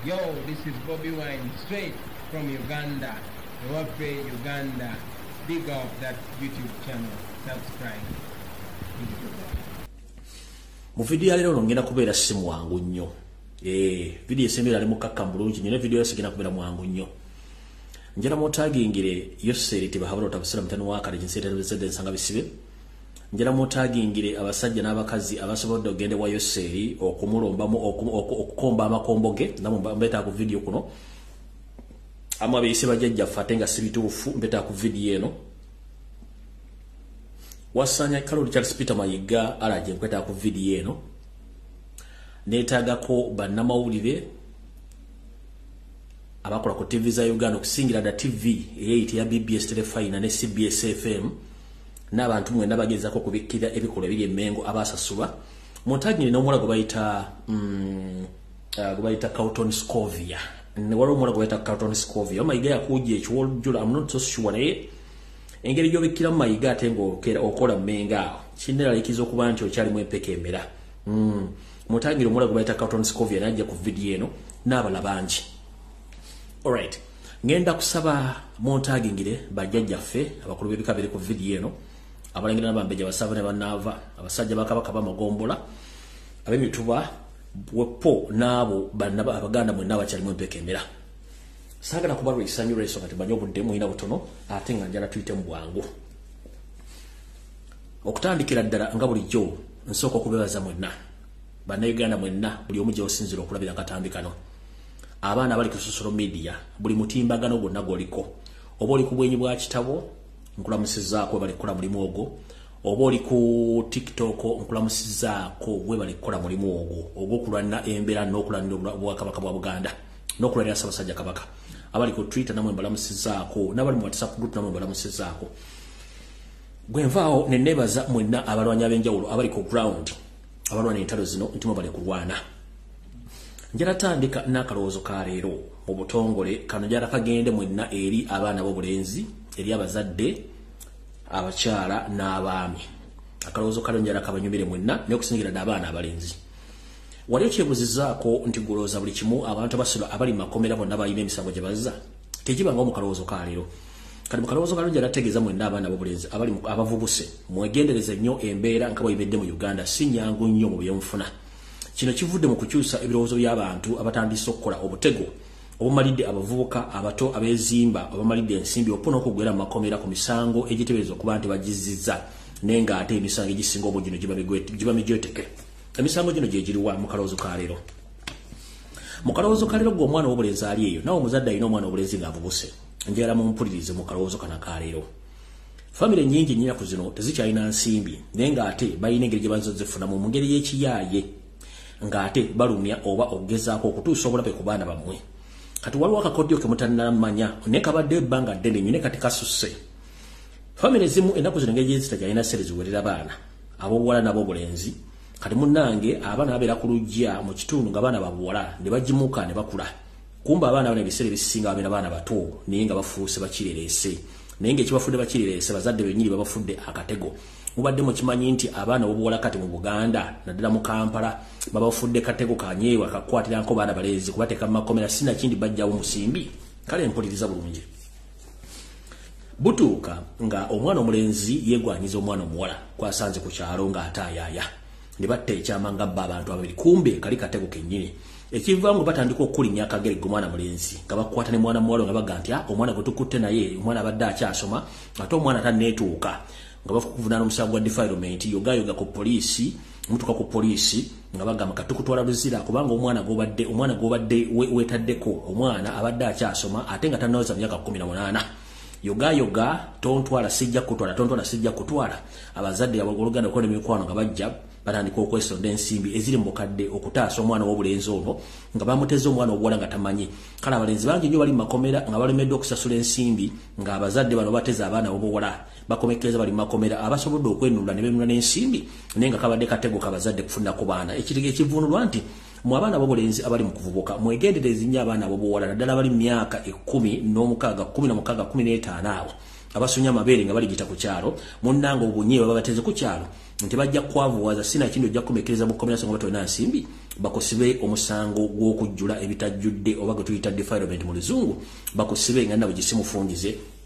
Yo, this is Bobby Wine, straight from Uganda. Ewaffe, Uganda. Big up that YouTube channel. Subscribe. Mu video ya lero ngenda kubeera simu wangu nnyo. Video esemera ali mukaka bulungi nnyo, video yasigina kubeera mwangu nnyo. Njera motagingire yoseri tibahabula otabusira mutano wakale jinsete bezede nsanga bisibe. Njera motagingire abasajja n'abakazi abasobodde ogende wa yoseri okumulombamu okukomba amakomboge namwe mbeta ku video kuno. Amwa beyise bajjajja fatenga sibituufu mbeta ku video eno. Wasanya Kaloli Charles Peter Mayiga alaje nkweta ku video eno. Netagako bannamawulire abakola ku TV za Uganda okusingira da TV eyite ya BBS Telefina ne CBS FM n'abantu mwe nabagezako kubikira ebikola biri emengo abasasulwa montagire n'omula gobayita Carlton Scovia ne wali omula gobayita Carlton Scovia Mayiga yakujja ekiwolujula I'm not so sure naye engeri gyobikira Mayiga atengo okola menga kinera likizo okuba nti okyali mu empeke emera montagire omula gobayita Carlton Scovia najja ku video eno n'abala bangi. Alright, ngenda kusaba montagingire bajjajjaffe abakulu b'ebika biri ku video eno abalangira n'abambeja basava ne banava abasajja bakabaka bamagombola ab'emituba bwepo n'abo bannaba abaganda mwe n'abakyali mu empeke emera. Sagala kubalwa isanyu reso kati banyo budde muina butono ate nga njala tuyite mu bwangu. Okutandikira ddala nga bulijjo nsooka okubebaza mwenna bannayuganda mwenna buli omu gye osinzira okulabira akatambi kano. Abaana abali ku social media buli mutimbagano gonna goliko oba oli ku bwenyi bwa kitabo nkulamusizaako bali kukola mulimu ogwo oba oli ku TikTok nkulamusizaako we bali kukola mulimu ogwo okulwanira embeera n'okulanira obwakabaka bwa Buganda n'okulanira Ssaabasajja Kabaka abali ku Twitter namwe mbalamusizaako n'abali mu WhatsApp group namwe mbalamusizaako. Gwe nvaawo ne neebaza mwenna abalwanyi ab'enjawulo abali ku ground abalwanyi entalo zino nti bali kulwana. Njala tandika n'akalowoozo ka leero mu butongole kano njala kagende mwenna eri abaana b'obulenzi eri abazadde abakyala n'abaami. Akalowoozo kano njala kabanyumire mwenna n'okusingira ddala abaana abalenzi. Wali okyebuzizaako nti gulooza buli kimu abantu abasula abali mu makomera bonna balina emisango gye bazza tekibanga mu kalowoozo ka leero. Kati mu kalowoozo kano njala tegeeza mwenna abaana b'obulenzi abali abavubuse mwegendereze nnyo embeera nga bw'ebedde mu Uganda si nnyangu nnyo mu by'enfuna. Kino kivudde mu kukyusa ebirowoozo by'abantu abatandise okukola obutego obumalidde abavubuka abato abeezimba abamalidde ensimbi opona okugwera mu makomera ku misango egiteebereza okuba nti bagizizza naye ng'ate emisango egisinga obwo gino giba mijweteke. Emisango gino gye giriwa mu kalowoozo ka leero. Mu kalowoozo ka leero gw'omwana w'obulenzi ali eyo nawe omuzadde alina omwana w'obulenzi ng'avubuse njagala mumpulirize mu kalowoozo kana ka leero. Famire nnyingi ennyinaku zino tezikyalina nsimbi naye ng'ate balina engeri gye bayinza ozifunamu mu ngeri y'ekiyaaye ng'ate balumya oba okugezaako okutuusa obulabe ku baana bammwe. Kati waliwo akakodyo ke mutannamanya naye kabadde ebbanga ddene nnyo ne kati kasusse. Famire zimu ennaku zino engeri gyezitakyalina ssere ziwerera baana ab'obuwala n'ab'obulenzi kati munnange abaana babeera ku lujja mu kitundu nga baana babuwala ne bagimuka ne bakula. Kumba abaana bano ebiseera ebisinga babeera baana bato naye nga bafuuse bakirereese naye ng'ekibafudde bakirereese bazadde bennyini babafudde akatego. Mubadde mukimanyi nti abaana b'obuwala kati mu Buganda naddala mu Kampala babafudde katego kanyeewa kakwatiranko baana balenzi kubateeka mu makomera sinakindi bajjawo musimbi. Kale mpuliriza bulungi. Butuuka nga omwana omulenzi yeegwanyiza omwana omuwala kwasanze ku kyalo ng'ataayaaya ne batta ekyama nga bba abantu ababiri kumbe kali katego kennyini. Ekivaamu batandika okulinnya akagere omwana mulenzi nga bakwata ne mwana muwala nga baga nti omwana gwe tukutte naye omwana abadde akyasoma ate omwana tanneetuuka nga bakuvunaana omusango gwa defilement yogayoga ku poliisi mutuka ku poliisi nga bagamba katukutwala luzira kubanga omwana gobadde wetaddeko omwana abadde akyasoma ate nga tanaweza myaka 18 yogayoga tontwala sijja kutwala abazadde aboluganda okole mikwano nga bajja batandika okwesonda ensimbi eziri mu bukadde okutaasa omwana w'obulenzi ono nga bamuteze omwana obuwala nga tamanyi. Kale abalenzi bangi nnyo bali mu makomera nga balemeddwe okusasula ensimbi nga abazadde bano bateze abaana b'obuwala bakomekereza bali mu makomera abasobodde okwenunula ne bemuna n'ensimbi naye nga kabadde katego kabazadde kufunira ku baana. Ekirige ekivunulwa nti mu abaana b'obulenzi abali mu kuvubuka mwegendereze nnyo abaana b'obuwala naddala bali mu myaka 10 n'omukaaga 16 15 awo abasunya amabeere nga baligita ku kyalo munnange obunyewe babateze ku kyalo nti bajja kwavuwaza sina kindi ojja kumekereza mu komera songa batolina nsimbi bakusibe omusango gw'okujjula ebitajjudde oba gwe tuyita defilement mu luzungu bakusibe nga nabo gisimufungize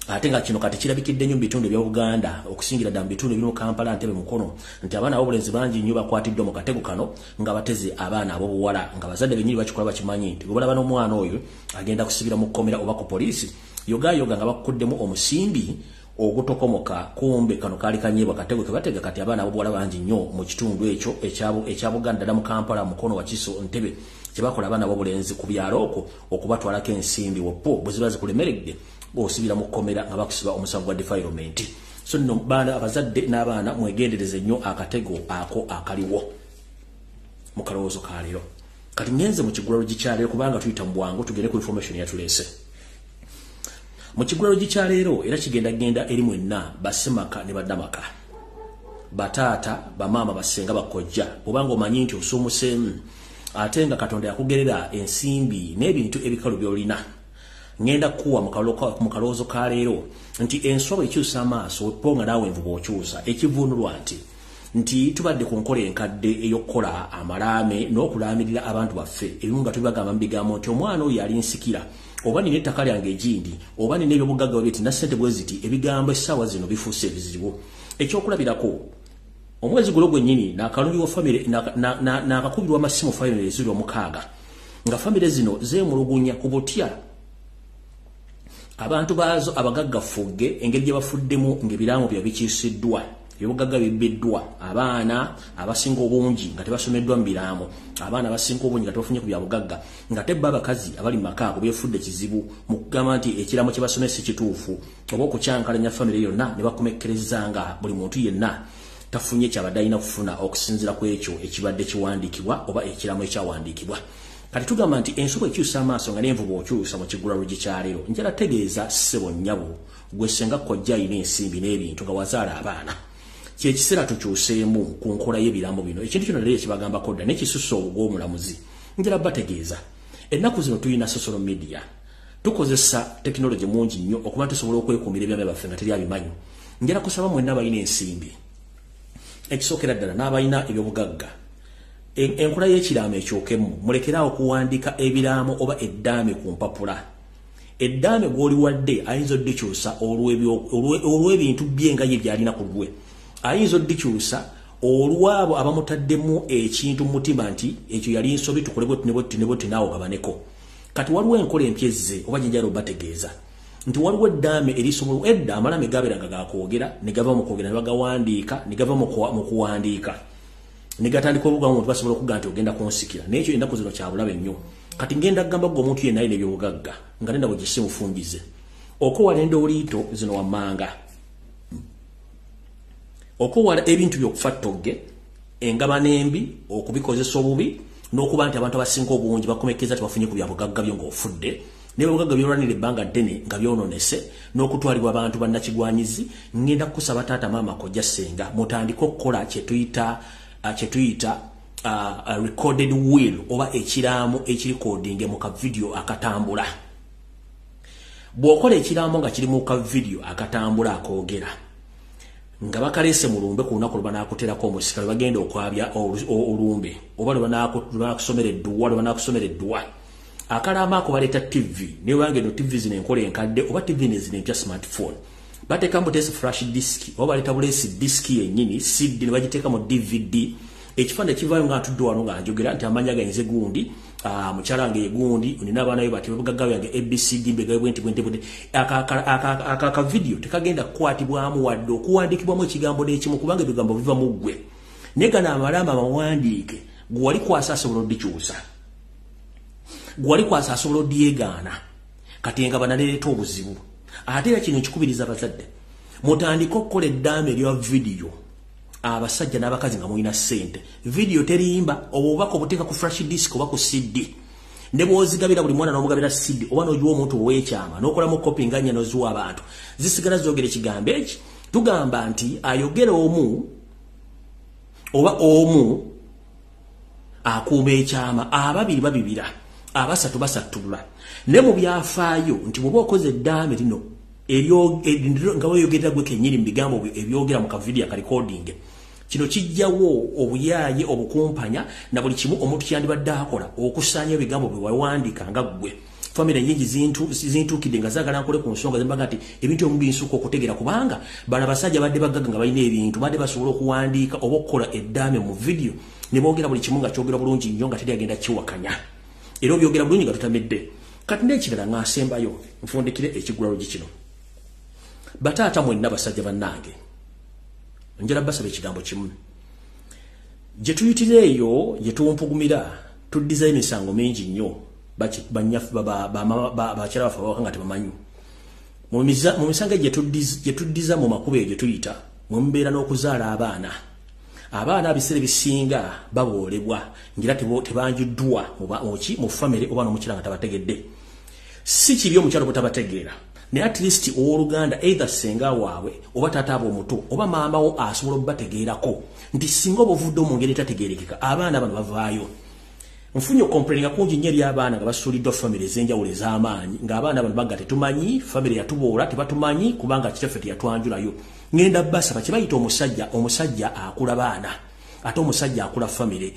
ate nga kino kati kirabikidde nnyo mu bitundu ebya Uganda okusingira ddala mu bitundu ebirimu Kampala Ntebe Mukono nti abaana ab'obulenzi bangi nnyo bakwatiddwa mu katego kano nga bateze abaana ab'obuwala nga bazadde bennyini bakikola bakimanyi nti bwe balaba n'omwana oyo agenda kusibira mu kkomera oba ku poliisi yoga nga bakuddemu omusimbi ogutokomoka kumbe kano kali kanyebwa katego ke batega kati abaana ab'obuwala bangi nnyo mu kitundu ekyo ekya Buganda ddala mu Kampala Mukono Wakiso Ntebe kyebakola abaana ab'obulenzi ku byalo okwo okubatwalako ensimbi woppo bwe ziba zikulemeredde osibira mu kkomera nga bakusiba omusango gwa defilement. So nno baana abazadde n'abaana mwegendereze nnyo akatego ako akaliwo mu kalowoozo ka leero. Kati ngenze mu kigulalo gikyaleero kubanga tuyita mu bwangu tugende ku information yatuleese. Mu kigulalo gikyaleero era kigenda eri mwenna basemaka ne baddamaka. Bataata, bamaama, basenga, bakojja kubanga omanyi nti osuumuseemu ate nga Katonda yakugerera ensimbi n'ebintu ebikalu by'olina. Ngenda kuwa mu kalowoozo ka leero nti enswa bw'ekyusa amaaso weponga naawe envuba okyusa ekivunulwa nti tubadde ku nkola enkadde ey'okukola amalaame n'okulaamirira abantu baffe ebimu nga tubagamba mu bigambo nti omwana oyo yali nsikira oba nina ettaka lyange egindi oba nina ebyobugagga bwebiti na ssente bwe ziti ebigambo essaawa zino bifuuse ebizibu ekyokulabirako omwezi gulo gwennyini n'akalungiwa famire n'akakubirwa amasimu famire eziri 6 nga famire zino zeemulugunya ku butya abantu baazo abagaggafugge engeri gye bafuddemu ng'ebiraamo bya bikiisiddwa ebyobugagga bibbiddwa abaana abasinga obungi nga tebasomeddwa mu biraamo abaana abasinga obungi nga tebafunye ku bya bugagga nga tebba abakazi abali maka beefudde kizibu mu kugamba nti ekiraamo kye basomesa kituufu oba okukyankalanya famire yonna ne bakomekkereza nga buli muntu yenna tafunye kyabadde alina kufuna okusinziira ku ekyo ekibadde kiwandiikibwa oba ekiraamo ekyawandiikibwa. Kati tugamba nti ensobo ekyusa amaaso nga n'envuba okyusa mu kigulalo gikyaleero njala tegeeza ssebo nnyabo gwe senga kojja alina ensimbi n'ebintu nga wazaala abaana kyekiseera tukyuseemu ku nkola y'ebirambo bino ekintu kino leero kibagambako dda n'ekisusa obw'omulamuzi njala bategeeza ennaku zino tulina social media tukozesa tekinologi mungi nnyo okuba tusobola okwekuumira ebyama byaffe nga teri abimanyi njala kusaba mwenna abalina ensimbi ekisookera ddala n'abalina ebyobugagga enkola y'ekiraamo ekyokemu mulekerawo okuwandiika ebiraamo oba eddaame ku mpapula eddaame gw'oliwadde ayinza oddikyusa olw'ebintu bye nga ye byalina ku lwe ayinza oddikyusa olw'abo abamutaddemu ekintu mu mutima nti ekyo yali nsobi tukole bwetti naawe gabaneko kati waliwo enkola empyezze oba gye njala obategeeza nti waliwo eddaame erisobola edda amalaame gabeeranga gakwogera ne gava mu kwogera ne bagawandiika ne gava mu kuwandiika negatandika obugamu omuntu basobola okugaa nti ogenda kunsikira n'ekyo ennaku zino kyabulabe nnyo kati ngenda kugamba gwe omuntu yenna alina ebyobugagga nga nenda bwe gisimufungize okowala endoliito zino wammanga okowala ebintu by'okufa ttogge engaba n'embi okubikozesa obubi n'okuba nti abantu abasinga obungi bakomekeza tebafunye ku byabugagga byo ng'ofudde n'ebyobugagga byolwanira ebbanga ddene nga byononese n'okutwalibwa abantu bannakigwanyizi ngenda kukusaba taata maama kojja ssenga mutandike okukola kyetuyita recorded will oba ekiraamo ekirikodinge mu ka video akatambula bw'okola ekiraamo nga kiri mu ka video akatambula akoogera nga bakalese mu lumbe ku lunaku lwe banaakuterako omusika lwe bagenda okwabya olumbe oba lwe banaakusomera edduwa akalaama ako baleeta TV ne wange no TV zino enkola enkadde oba TV ne zino empya smartphone bateeka mu test flash disk oba baleeta bulesi disk yennyini CD ne bagiteeka mu DVD ekifaananyi kivaayo nga atudde wano nga njogera nti amanya gayinze gundi mukyala wange ye gundi nina abaana be bati bebugagga byange ABCD mbegayo bwenti aka video tekagenda kukwatibwamu wadde okuwandiikibwamu ekigambo n'ekimu kubanga ebigambo biva mu ggwe naye gano amalamba mawandiike gwe wali kwasa asobola oddikyusa gwe wali kwasa asobola oddyegaana kati nga banaleeta obuzibu ate era kino nkikubiriza abazadde mutandika okukola eddaame erya video abasajja n'abakazi nga mulina ssente video terimba obubaka obuteeka ku flash disk oba ku CD ne bw'ozigabira buli mwana n'omugabira CD oba n'ogiwa omuntu ow'ekyama n'okolamu kopi nga nnya n'oziwa abantu zisigala zoogera ekigambo eki tugamba nti ayogera omu oba omu akuuma ekyama ababiri babibira abasatu basattulula ne mu byafaayo nti bw'oba okoze eddaame lino nga weyogerera gwe kennyini mu bigambo ebyogera mu kavidiyo akarecording kino kijjawo obuyaye obukumpanya na buli kimu omuntu kyandibadde akola okusanya ebigambo bye wawandika nga ggwe family nyingi zintukidde nga zaagala nkole ku nsonga zembaga nti ebintu omu binsuka okutegera kubanga bana basajja badde bagagga nga balina ebintu badde basobola okuwandiika oba okukola eddaame mu video ne boogera buli kimu nga kyogera bulungi nnyo nga teri agenda kiwakanya era obyogera bulungi nga tutamedde kati n'ekirala ng'asembayo nfundikire ekigulalogi kino bataata mwenna basajja bannange njala basaba ekigambo kimu gye tuyitira eyo gye tumpugumira tuddiza emisango mingi nnyo bakyala baffe abawaka nga tebamanyi mu misango gye tuddiza mu makubo egyo tuyita mwe mubeera n'okuzaala abaana biseera bisinga baboolebwa ngira tebanjuddwa mu famire oba n'omukira nga tabategedde si kibi omukyalo butabategeera ne at least owooluganda either senga waabwe oba taata abo omuto oba maama wo asobola okubategeerako nti singa oba ovudde mu ngeri etategeerekeka abaana bano bavaayo nfunye okomplaininga kungi nnyo eri abaana nga basuuliddwa famire ez'enjawulo ez'amaanyi ng'abaana bano bagga tetumanyi famire yatuboola tebatumanyi kubanga kitaffe teyatwanjulayo ngenda basaba kyebayita omusajja akula baana ate omusajja akula famire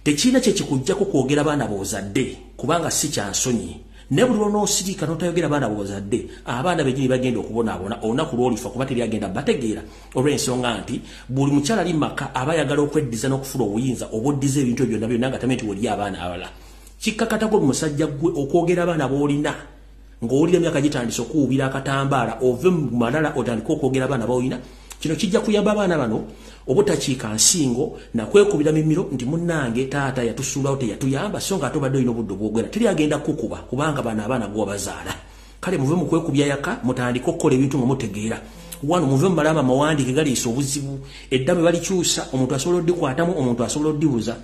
tekiina kyekikujjako kwogera baana boozadde kubanga si kyansonyi ne buli lw'onoosirika n'otayogera baana boozadde abaana benyini bagenda okubonaabona olunaku lw'olifa kuba teri agenda bategeera olw'ensonga nti buli mukyala ali maka aba ayagala okweddiza n'okufuna obuyinza obuddiza ebintu byonna byonna nga tamenti woli abaana abalala kikkakatako musajja gwe okwogera abaana b'olina ng'owulira emyaka gitandise okuwubira akatambaala ove mu malala otandika okwogera abaana b'olina kino kijja kuyamba abaana bano obutakiika nsingo nakwekubira mimiro nti munnange taata yatusuulawo teyatuyamba so nga ate obadde olina obudde obwogera teri agenda kukuba kubanga bano abaana gwobazaala kale muve mu kwekubya yaka mutandika okukola ebintu nga mutegeera wano muve mu malama mawandiike galiisa obuzibu eddamu balikyusa omuntu asobola oddikwatamu omuntu asobola oddibuza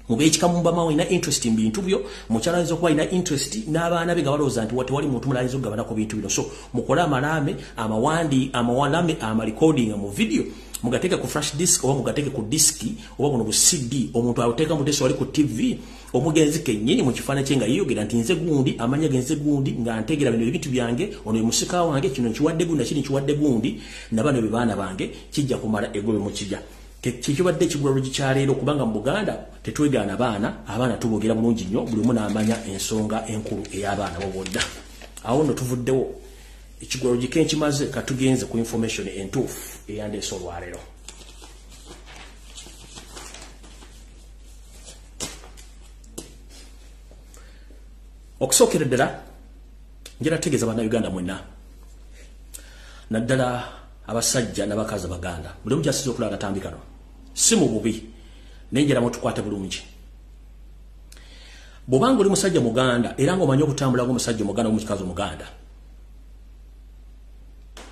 mubeekika mubama walina interest mu bintu byo mukyala ayinza okuba alina interest n'abaana be nga balowooza nti tewali muntu mulala ayinza okugabana ku bintu bino so mukole amalame amawalame amarecording mu video mugateeke ku flash disk oba mugateeke ku diski oba buno bu CD omuntu ateeka mu deso wali ku TV omugenzi kennyini mu kifaananyi kye nga yeeyogera nti nze gundi amanya genze gundi nga nteegera bino ebintu byange ono ye musika wange kino nkiwadde gundi nakini nkiwadde gundi nabano be baana bange kijja kumala egobe mu kijja kikibadde ekigulalogi kyaleero kubanga mu Buganda tetwegaana abaana tuboogera bulungi nnyo buli omu n'amanya ensonga enkulu ey'abaana bobodda awo nno tuvuddewo ekigulalogi kenkimaze katugenze ku information entuufu eyandeese olwaleero okusookera ddala njala tegeeza bannayuganda mwenna naddala abasajja n'abakazi Abaganda buli omu gy'asize okulaba akatambi kano si mu bubi nenjala mutukwate bulungi bw'obanga oli musajja Muganda era ng'omanyi okutambula ng'omusajja Muganda ng'omukazi Omuganda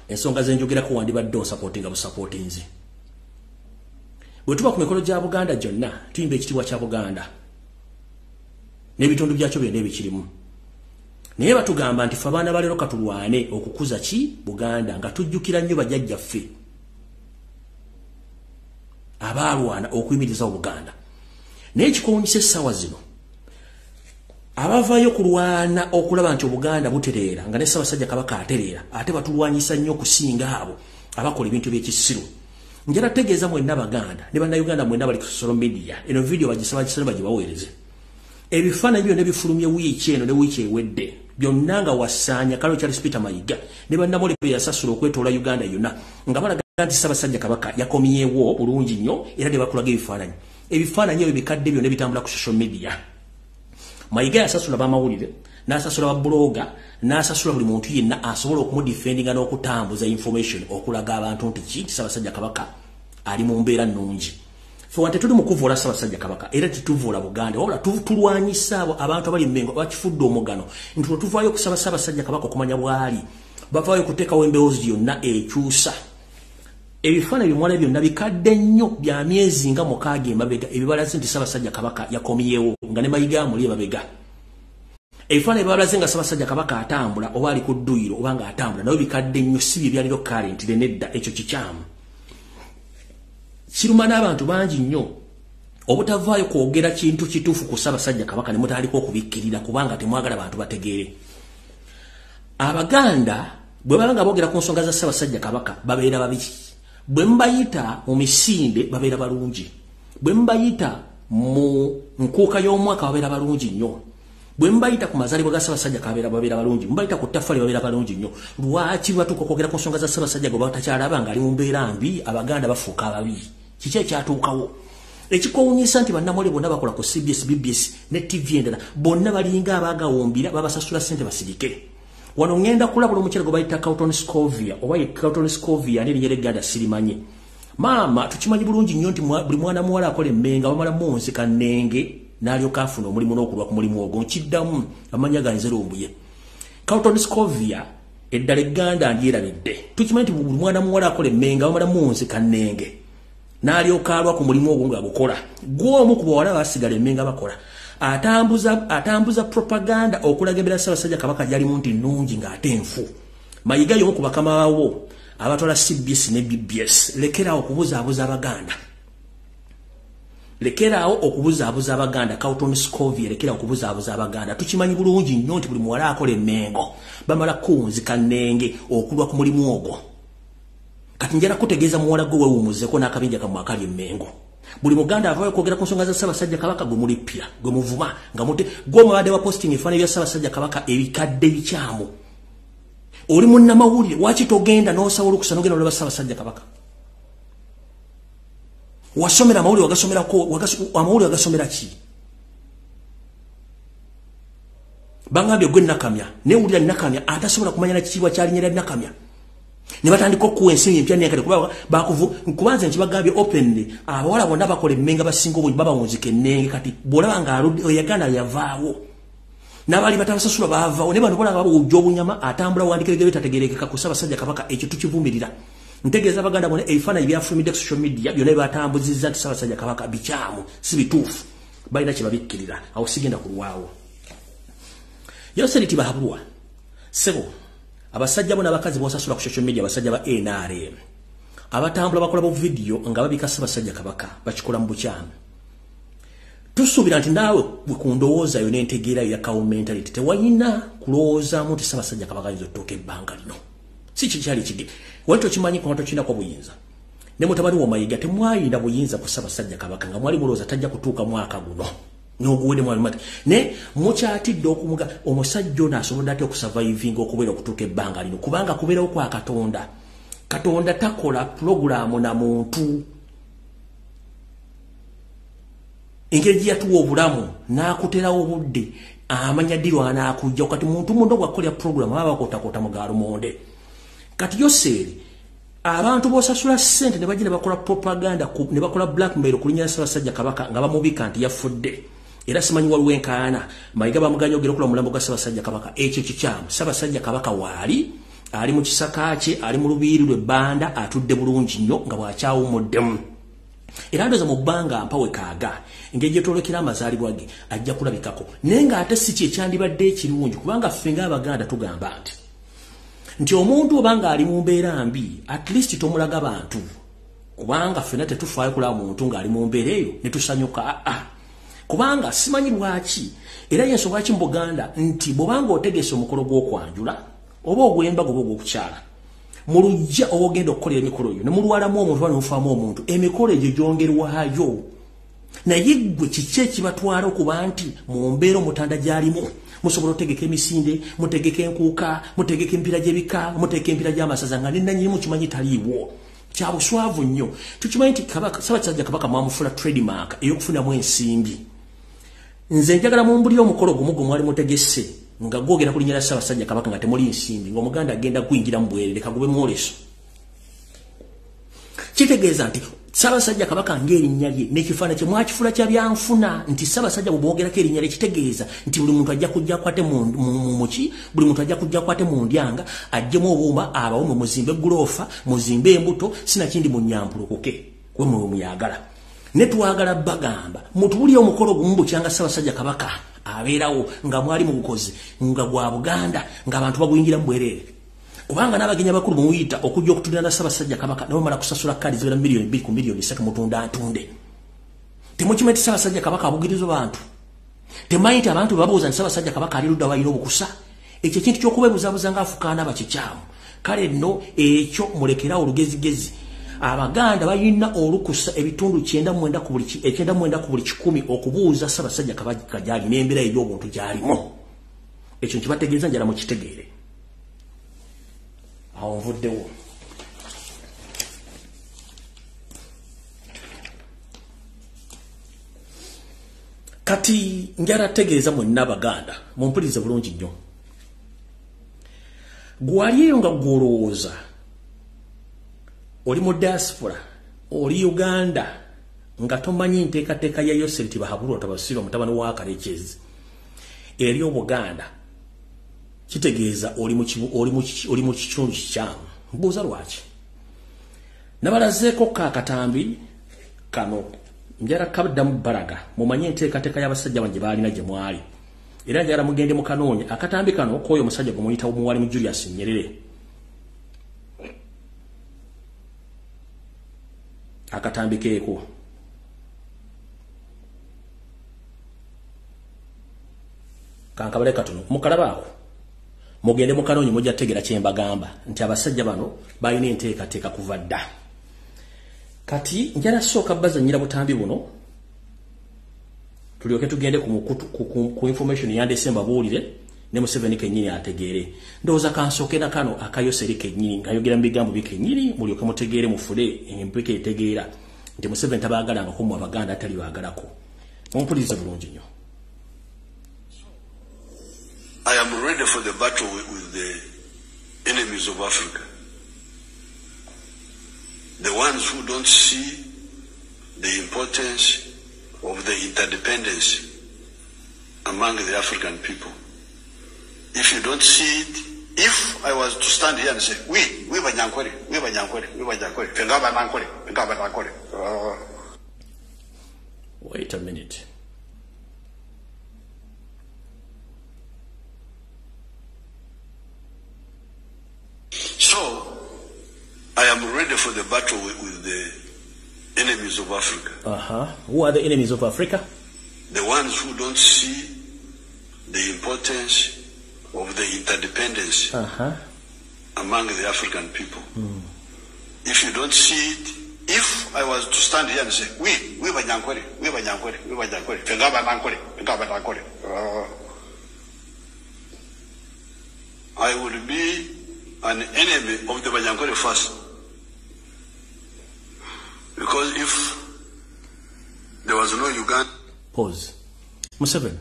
ensonga zenjogerako wandibadde osapootinga busapootinzi bwe tuba ku mikolo gya Buganda gyonna tuyimba ekitiibwa kya Buganda n'ebitundu byakyo byonna ebikirimu naye batugamba nti ffe abaana baleero katulwane okukuza ki Buganda nga tujjukira nnyo bajjajjaffe abaalwana okuyimiriza Obuganda naye ekikoonyisa essaawa zino abavaayo kulwana okulaba nti Obuganda butereera nga ne Ssaabasajja Kabaka atereera ate batulwanyisa nnyo okusinga abo abakola ebintu by'ekisiru njala tegeeza mwenna Baganda ne bannayuganda mwenna bali ku social media eno video bagisaba bagibaweereze ebifaananyi byonna bifulumye wiiki eno ne wiiki ewedde byonna nga wasaanya Kalo Charles Peter Mayiga ne bannamole be yasasula okwetoola Uganda yonna nga balaga nti Ssaabasajja Kabaka yakomyewo bulungi nnyo era ne bakulaga ebifaananyi ebyo bikadde byonna bitambula ku social media Mayiga yasasula bamawulire n'asasula babloga n'asasula buli muntu yenna asobola okumudifendinga n'okutambuza information okulaga abantu nti ki Ssaabasajja Kabaka ali mu mbeera nnungi ffe tuli mu kuvoola Ssaabasajja Kabaka era tetuvoola Buganda wabula tulwanyisa abo abantu abali Mmengo bakifudde omugano nti bwe tuvaayo okusaba Ssaabasajja Kabaka okumanya bwali bavaayo okuteekawo emboozi yonna ekyusa ebifaananyi bimwala byonna bikadde nnyo bya myezi nga 6 emabega ebibalaze nti Ssaabasajja Kabaka yakomyewo nga ne Mayiga amuli emabega ebifaananyi bibalaze nga Ssaabasajja Kabaka atambula oba ali ku dduyiro oba nga atambula nawe bikadde nnyo si bye byaliro current nedda ekyo kikyamu kiruma n'abantu bangi nnyo obutavaayo kwogera kintu kituufu ku Ssaabasajja Kabaka ne mutandika okubikkirira kubanga temwagala bantu bategeere Abaganda bwe baba nga boogera ku nsonga za Ssaabasajja Kabaka babeera babiri bwe mbayita mu misinde babeera balungi bwe mbayita mu nkuuka y'omwaka babeera balungi nnyo bwe mbayita ku mazaalibwa ga Ssaabasajja babeera balungi mbayita ku ttaffaali babeera balungi nnyo lwaki batuuka okwogera ku nsonga za Ssaabasajja gwe batakyalaba ng'ali mu mbeera mbi Abaganda bafuuka ababi kiki ekyatuukawo ekikoowunyisa nti bannamawulire bonna bakola ku CBS BBS ne TV endala bonna balinga abaagawombira babasasula ssente basirike wano ngenda kulabula omukyala gwe bayita Carlton Scovia oba ye Carlton Scovia n'erinnya ly'Egganda sirimanyi maama tukimanyi bulungi nnyo nti buli mwana muwala akola emmenga bamala munsi kannenge n'alyoka afuna omulimu n'okulwa ku mulimu ogwo nkiddamu amanya ganze Lumbuye Carlton Scovia eddala Egganda ndyerabidde tukimanyi nti buli mwana muwala akola emmenga bamala munsi kannenge n'alyoka alwa ku mulimu ogwo ng'agukola gw'omu ku bawala basigala emmenga bakola atambuza propaganda okulaga embeera Ssaabasajja Kabaka gyalimu nti nnungi ng'ate nfu mayiga y'omu ku bakama baawo abatwala CBS ne BBS lekeraawo okubuzaabuza Abaganda lekeraawo okubuzaabuza Abaganda Carlton Scovia lekeraawo okubuzaabuza Abaganda tukimanyi bulungi nnyo nti buli muwala akola emmengo bamala kunzi kannenge okulwa ku mulimu ogwo kati njala kutegeeza muwala gwe weewumuzeeko n'akabinja kammwe akali emmengo buli Muganda avaayo kwogera ku nsonga za Ssaabasajja Kabaka gwe mulipya gwe muvuma nga mute gwe omubadde wa posting ebifaananyi bya Ssaabasajja Kabaka ebikadde bikyamu oli munnamawulire waki togenda n'osaba olukusa n'ogenda olaba Ssaabasajja Kabaka wasomera amawulire wagasomerako amawulire wagasomera ki bangambye gwe Nakamya newulira Nakamya atasobola kumanya na kitiibwa kyalinya lya Nakamya ne batandika okuwa ensi empya n'enkale kubanze nkibagambye openly abawala bonna bakola emmenga basinga obungi babawunzika ennenge kati bw'olaba ng'aludde Yaganda yavaawo n'abaali batabasasula baavaawo ne bano bolaba bawujja obunyama atambula wandikirege bitategerekeka ku Ssaabasajja Kabaka ekyo tukivumirira ntegeeza Abaganda bonna ebifaananyi byafulumidde ku social media byonna batambuzizza nti Ssaabasajja Kabaka bikyamu si bituufu balina kye babikkirira awo sigenda kulwawo yoseriti bahabulwa sebo abasajja bona abakazi bosasula ku social media abasajja ba NRM abatambula bakola bu video nga babika Ssaabasajja Kabaka bakikola mu bukyamu tusuubira nti naawe bwekundowooza yo n'entegeera ya cow mentality tewalina kulowoozaamu nti Ssaabasajja Kabaka ayinza otuuka ebbanga lino si kikyali kige wali tokimanyi kuba tokinako buyinza ne mutabani wa Mayiga temwayina buyinza ku Ssaabasajja Kabaka nga mwali mulowooza tajja kutuuka mwaka guno n'oguwedde mwali mati ne mukyatidde okumuga omusajja ono asobodde ate okusurvivinga okubeera okutuuka ebbanga lino kubanga kubeerawo kwa Katonda takola pulogulaamu na muntu engeri gye yatuwa obulamu n'akuterawo obudde amanya ddirwa anaakujja kati muntu mundo gwakolya pulogulaamu aba bakotakota mu gaalumonde kati yoseeri abantu bosasula ssente ne bajja ne bakola propaganda ne bakola blackmail okulinnya Ssaabasajja Kabaka nga bamubika nti yafudde era simanyi waliwo enkaana Mayiga bamuganya ogera okula mulambo gwa Ssaabasajja Kabaka ekyo kikyamu Ssaabasajja Kabaka waali ali mu kisaka kye ali mu lubiiri lw'Ebanda atudde bulungi nnyo nga bwakyawumuddemu era ndoza mu bbanga mpawe kaaga engeri gyetwolekera amazaalibwa ge ajja kulabikako naye ng'ate si kye kyandibadde ekirungi kubanga ffe ng'Abaganda tugamba nti omuntu obanga ali mu mbeera mbi at least tomulaga bantu kubanga ffena tetufaayo kulaba muntu ng'ali mu mbeera eyo ne tusanyuka kubanga simanyi lwaki era y'ensonga lwaki mu Buganda nti bw'obanga otegese omukolo gw'okwanjula oba ogw'embaga oba ogw'okukyala mu lujja oba ogenda okukolera emikolo eyo ne mulwalamu omuntu oba ne mufaamu omuntu emikolo egyo gyongerwayo naye ggwe kiki ekibatwala okuba nti mu mbeera omutanda gy'alimu musobola otegeka emisinde mutegeka enkuuka mutegeka empiira gy'ebika mutegeka empiira gy'amasaza nga nenanyini mukimanyi taliiwo kya buswavu nnyo tukimanyi nti Ssaabasajja Kabaka mwamufuna trademark ey'okufunamu ensimbi nze njagala mumbuli omukolo gumu gwe mwali mutegese nga gwogera kulinnya lya Ssaabasajja Kabaka nga temuli nsimbi ng'Omuganda agenda kwingira mu bwerere kagube mwoleso kitegeeza nti Ssaabasajja Kabaka ng'erinnya lye n'ekifaananyi kye mwakifula kya byanfuna nti Ssaabasajja bwe bwogerako erinnya lye kitegeeza nti buli muntu ajja kujja kwate muki buli muntu ajja kujja kwate mu ndyanga ajjemu obumba abawo mwe muzimbe guloofa muzimbe embuto sinakindi mu nyampulukuke kwe mwe muyagala ne twagala bagamba mutubulye omukolo gumu bukyanga Ssaabasajja Kabaka abeerawo nga mwali mu bukozi nga gwa Buganda ng'abantu baguyingira mu bwerere kubanga n'abagenyi abakulu muyita okujja okutulira na Ssaabasajja Kabaka nabo mala kusasula kadi ziwera milioni 2 ku milioni 3 mutunda atunde temukimanyi Ssaabasajja Kabaka abugiriza bantu temanyi nti abantu babuuza nti Ssaabasajja Kabaka ali ludda walina obukusa ekyo ekintu ky'okubeebuzaabuza ng'afukaana bakikyamu kale nno ekyo mulekerawo olugezigezi Abaganda bayina olukusa ebitundu 99 ku buli 100 okubuuza Ssaabasajja Kabaka gyali n'embeera ey'obuntu gyalimu. Ekyo kibategeeza njala mu kitegeere. Awo nvuddewo. Kati njala tegeeza mwenna Abaganda mumpulirize bulungi nnyo. Gwaliyo nga gwolowooza oli mu diaspora oli Uganda nga tomanyi nteekateeka ya Yoseri Tibahabulwa Tabasirwa mutabani wa Kalekezi eri Obuganda kitegeeza oli mu kitundu kikyamu. Mbuuza lwaki nabalazeeko kaakatambi kano njala kabaddamu balaga mumanye enteekateeka y'abasajja bange baalina gye mwali era njala mugende mu kanoonya akatambi kano k'oyo omusajja gwe muyita omuwali mu Julius Nyerere. Akatambi keeko kankabale katono mukalabaako mugende mu kanoonya mujja tegera kye mbagamba nti abasajja bano balina enteekateeka kuva dda. Kati njala sooka bazannyira butambi buno tulyoke tugende ku information ya December buulire ne Museveni kennyini ategeere. Ndowooza kansooke na kano akayoseri kennyini ngayogera mu bigambo bikennyini mulyoke mutegeere mufule empeke etegeera nti Museveni tabaagalangako mu Abaganda atali baagalako. Mumpulirize bulungi nnyo. I am ready for the battle with the enemies of Africa. The ones who don't see the importance of the interdependence among the African people. If you don't see it, if I was to stand here and say, we Banyankore, wait a minute. So, I am ready for the battle with the enemies of Africa. Who are the enemies of Africa? The ones who don't see the importance of the interdependence among the African people. If you don't see it, if I was to stand here and say, we Banyankore, I would be an enemy of the Banyankore first. Because if there was no Uganda... Pause. Museveni.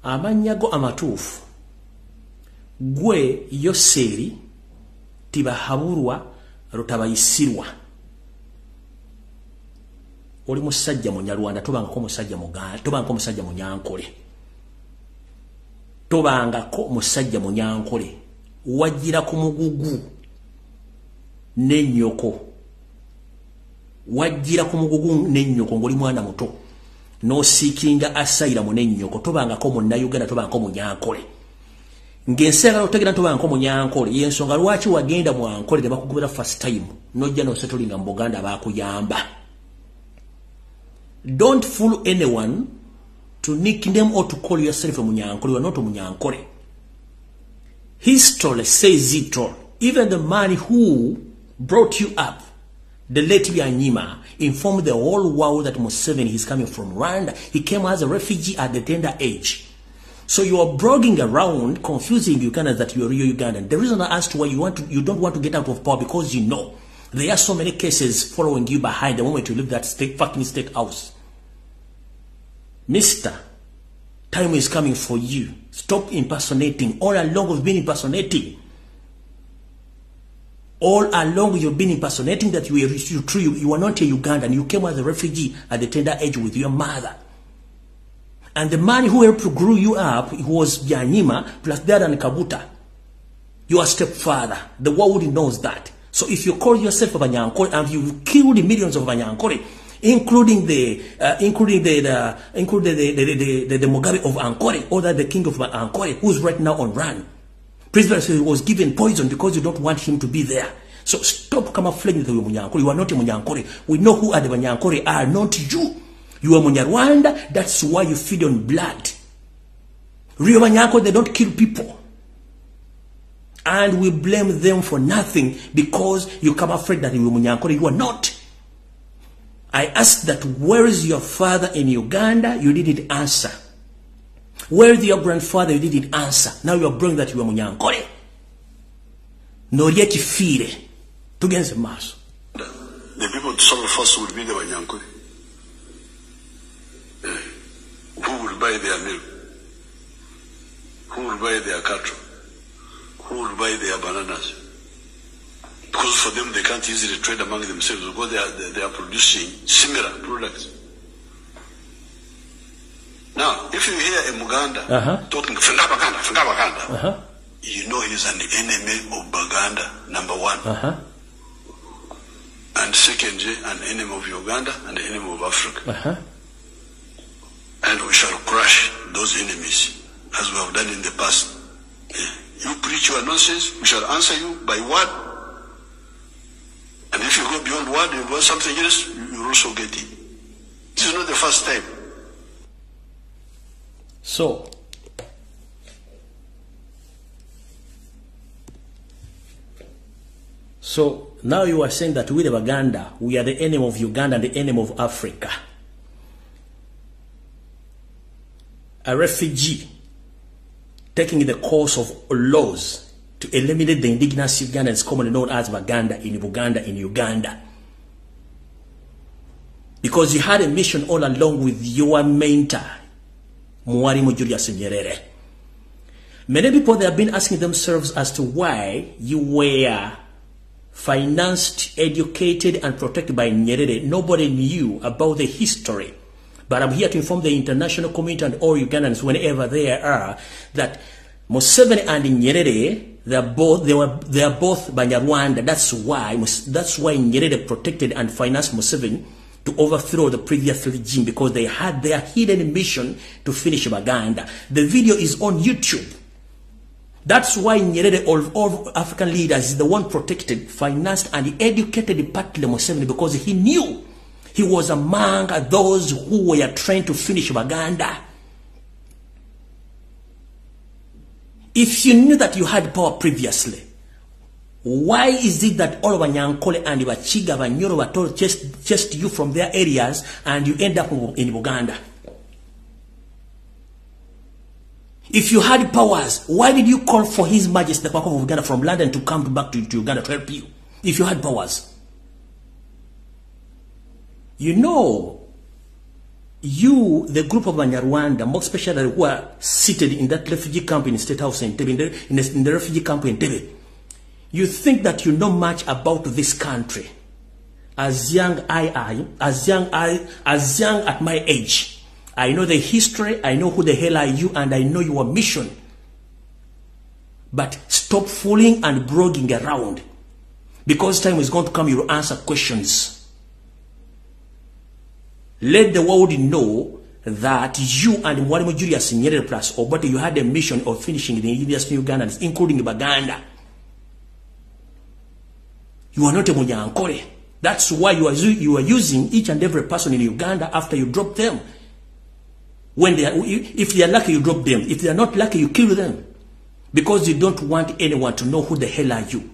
Amanyago amatuufu. Gwe Yoseri Tibahabulwa Rutabayisirwa. Oli musajja Munyarwanda tobangako musajja Muganda, tobangako musajja Munyankole. Tobangako musajja Munyankole. Wajira ku mugugu n'ennyoko. Wajira ku mugugu n'ennyoko ng'oli mwana muto. No seekinga asylum n'ennyoko. Tobangako Munnayuganda, tobangako Munyankole. Ngensera otegera tobangako Munyankole. Yensonga lwaki wagenda mu Ankole ne bakugubira first time. Nojja no settlinga mu Buganda bakuyamba. Don't fool anyone to nickname or to call yourself a Munyankole. You are not a Munyankole. History says it all. Even the man who brought you up, the late Byanyima, informed the whole world that Museveni is coming from Rwanda. He came as a refugee at the tender age. So you are blogging around, confusing Ugandans that you are real Ugandan. The reason I asked why you don't want to get out of power, because you know there are so many cases following you behind the moment you leave that fucking state house. Mister, time is coming for you. Stop impersonating. All along we've been impersonating. All along you've been impersonating that you are not a Ugandan. You came as a refugee at the tender age with your mother. And the man who helped to grow you up was Byanyima plus Dad and Kabuta. Your stepfather. The world knows that. So if you call yourself a Banyankole and you've killed millions of Banyankole, including the Mugabe of Ankole, or the king of Ankole, who's right now on run. President was given poison because you don't want him to be there. So stop camouflaging the Munyankole. You are not a Munyankole. We know who are the Munyankole are, not you. You are Munyarwanda. That's why you feed on blood. Real Munyankole, they don't kill people. And we blame them for nothing because you come afraid that you are Munyankole. You are not. I asked that, where is your father in Uganda? You didn't answer. Where is your grandfather? You didn't answer. Now you are bringing that you are Munyankole. No yet feel tugenze maso. The people to suffer first would be the Wanyankole. Who will buy their milk? Who will buy their cattle? Who will buy their bananas? Because for them they can't easily trade among themselves because they are producing similar products. Now, if you hear a Muganda talking Baganda, you know he's an enemy of Baganda, number one. And secondly, an enemy of Uganda and an enemy of Africa. And we shall crush those enemies as we have done in the past. You preach your nonsense, we shall answer you by word. And if you go beyond word and want something else, you also get it. This is not the first time. So now you are saying that we the Baganda, we are the enemy of Uganda and the enemy of Africa. A refugee taking the course of laws to eliminate the indigenous Ugandans commonly known as Baganda in Uganda. Because you had a mission all along with your mentor, Mwalimu Julius Nyerere. Many people, they have been asking themselves as to why you were financed, educated, and protected by Nyerere. Nobody knew about the history. But I'm here to inform the international community and all Ugandans, whenever they are, that Museveni and Nyerere, they are both Banyarwanda. That's why Nyerere protected and financed Museveni to overthrow the previous regime, because they had their hidden mission to finish Baganda. The video is on YouTube. That's why Nyerere, all African leaders, is the one protected, financed, and educated partly Museveni, because he knew he was among those who were trying to finish Baganda. If you knew that you had power previously, why is it that all of Wanyankole and Bachiga, Banyoro, were told just you from their areas and you end up in Uganda? If you had powers, why did you call for His Majesty the Kabaka of Uganda from London to come back to Uganda to help you? If you had powers. You know, you, the group of Banyarwanda, more especially who are seated in that refugee camp in State House in Tebe, in the refugee camp in Tebe, you think that you know much about this country. As young at my age, I know the history, I know who the hell are you, and I know your mission. But stop fooling and blogging around, because time is going to come, you will answer questions. Let the world know that you and Mwalimu Julius Nyerere plus Obote, you had a mission of finishing the indigenous Ugandans, including Baganda. You are not a Munyankole. That's why you are using each and every person in Uganda after you drop them. When they are, if they are lucky, you drop them. If they are not lucky, you kill them. Because you don't want anyone to know who the hell are you.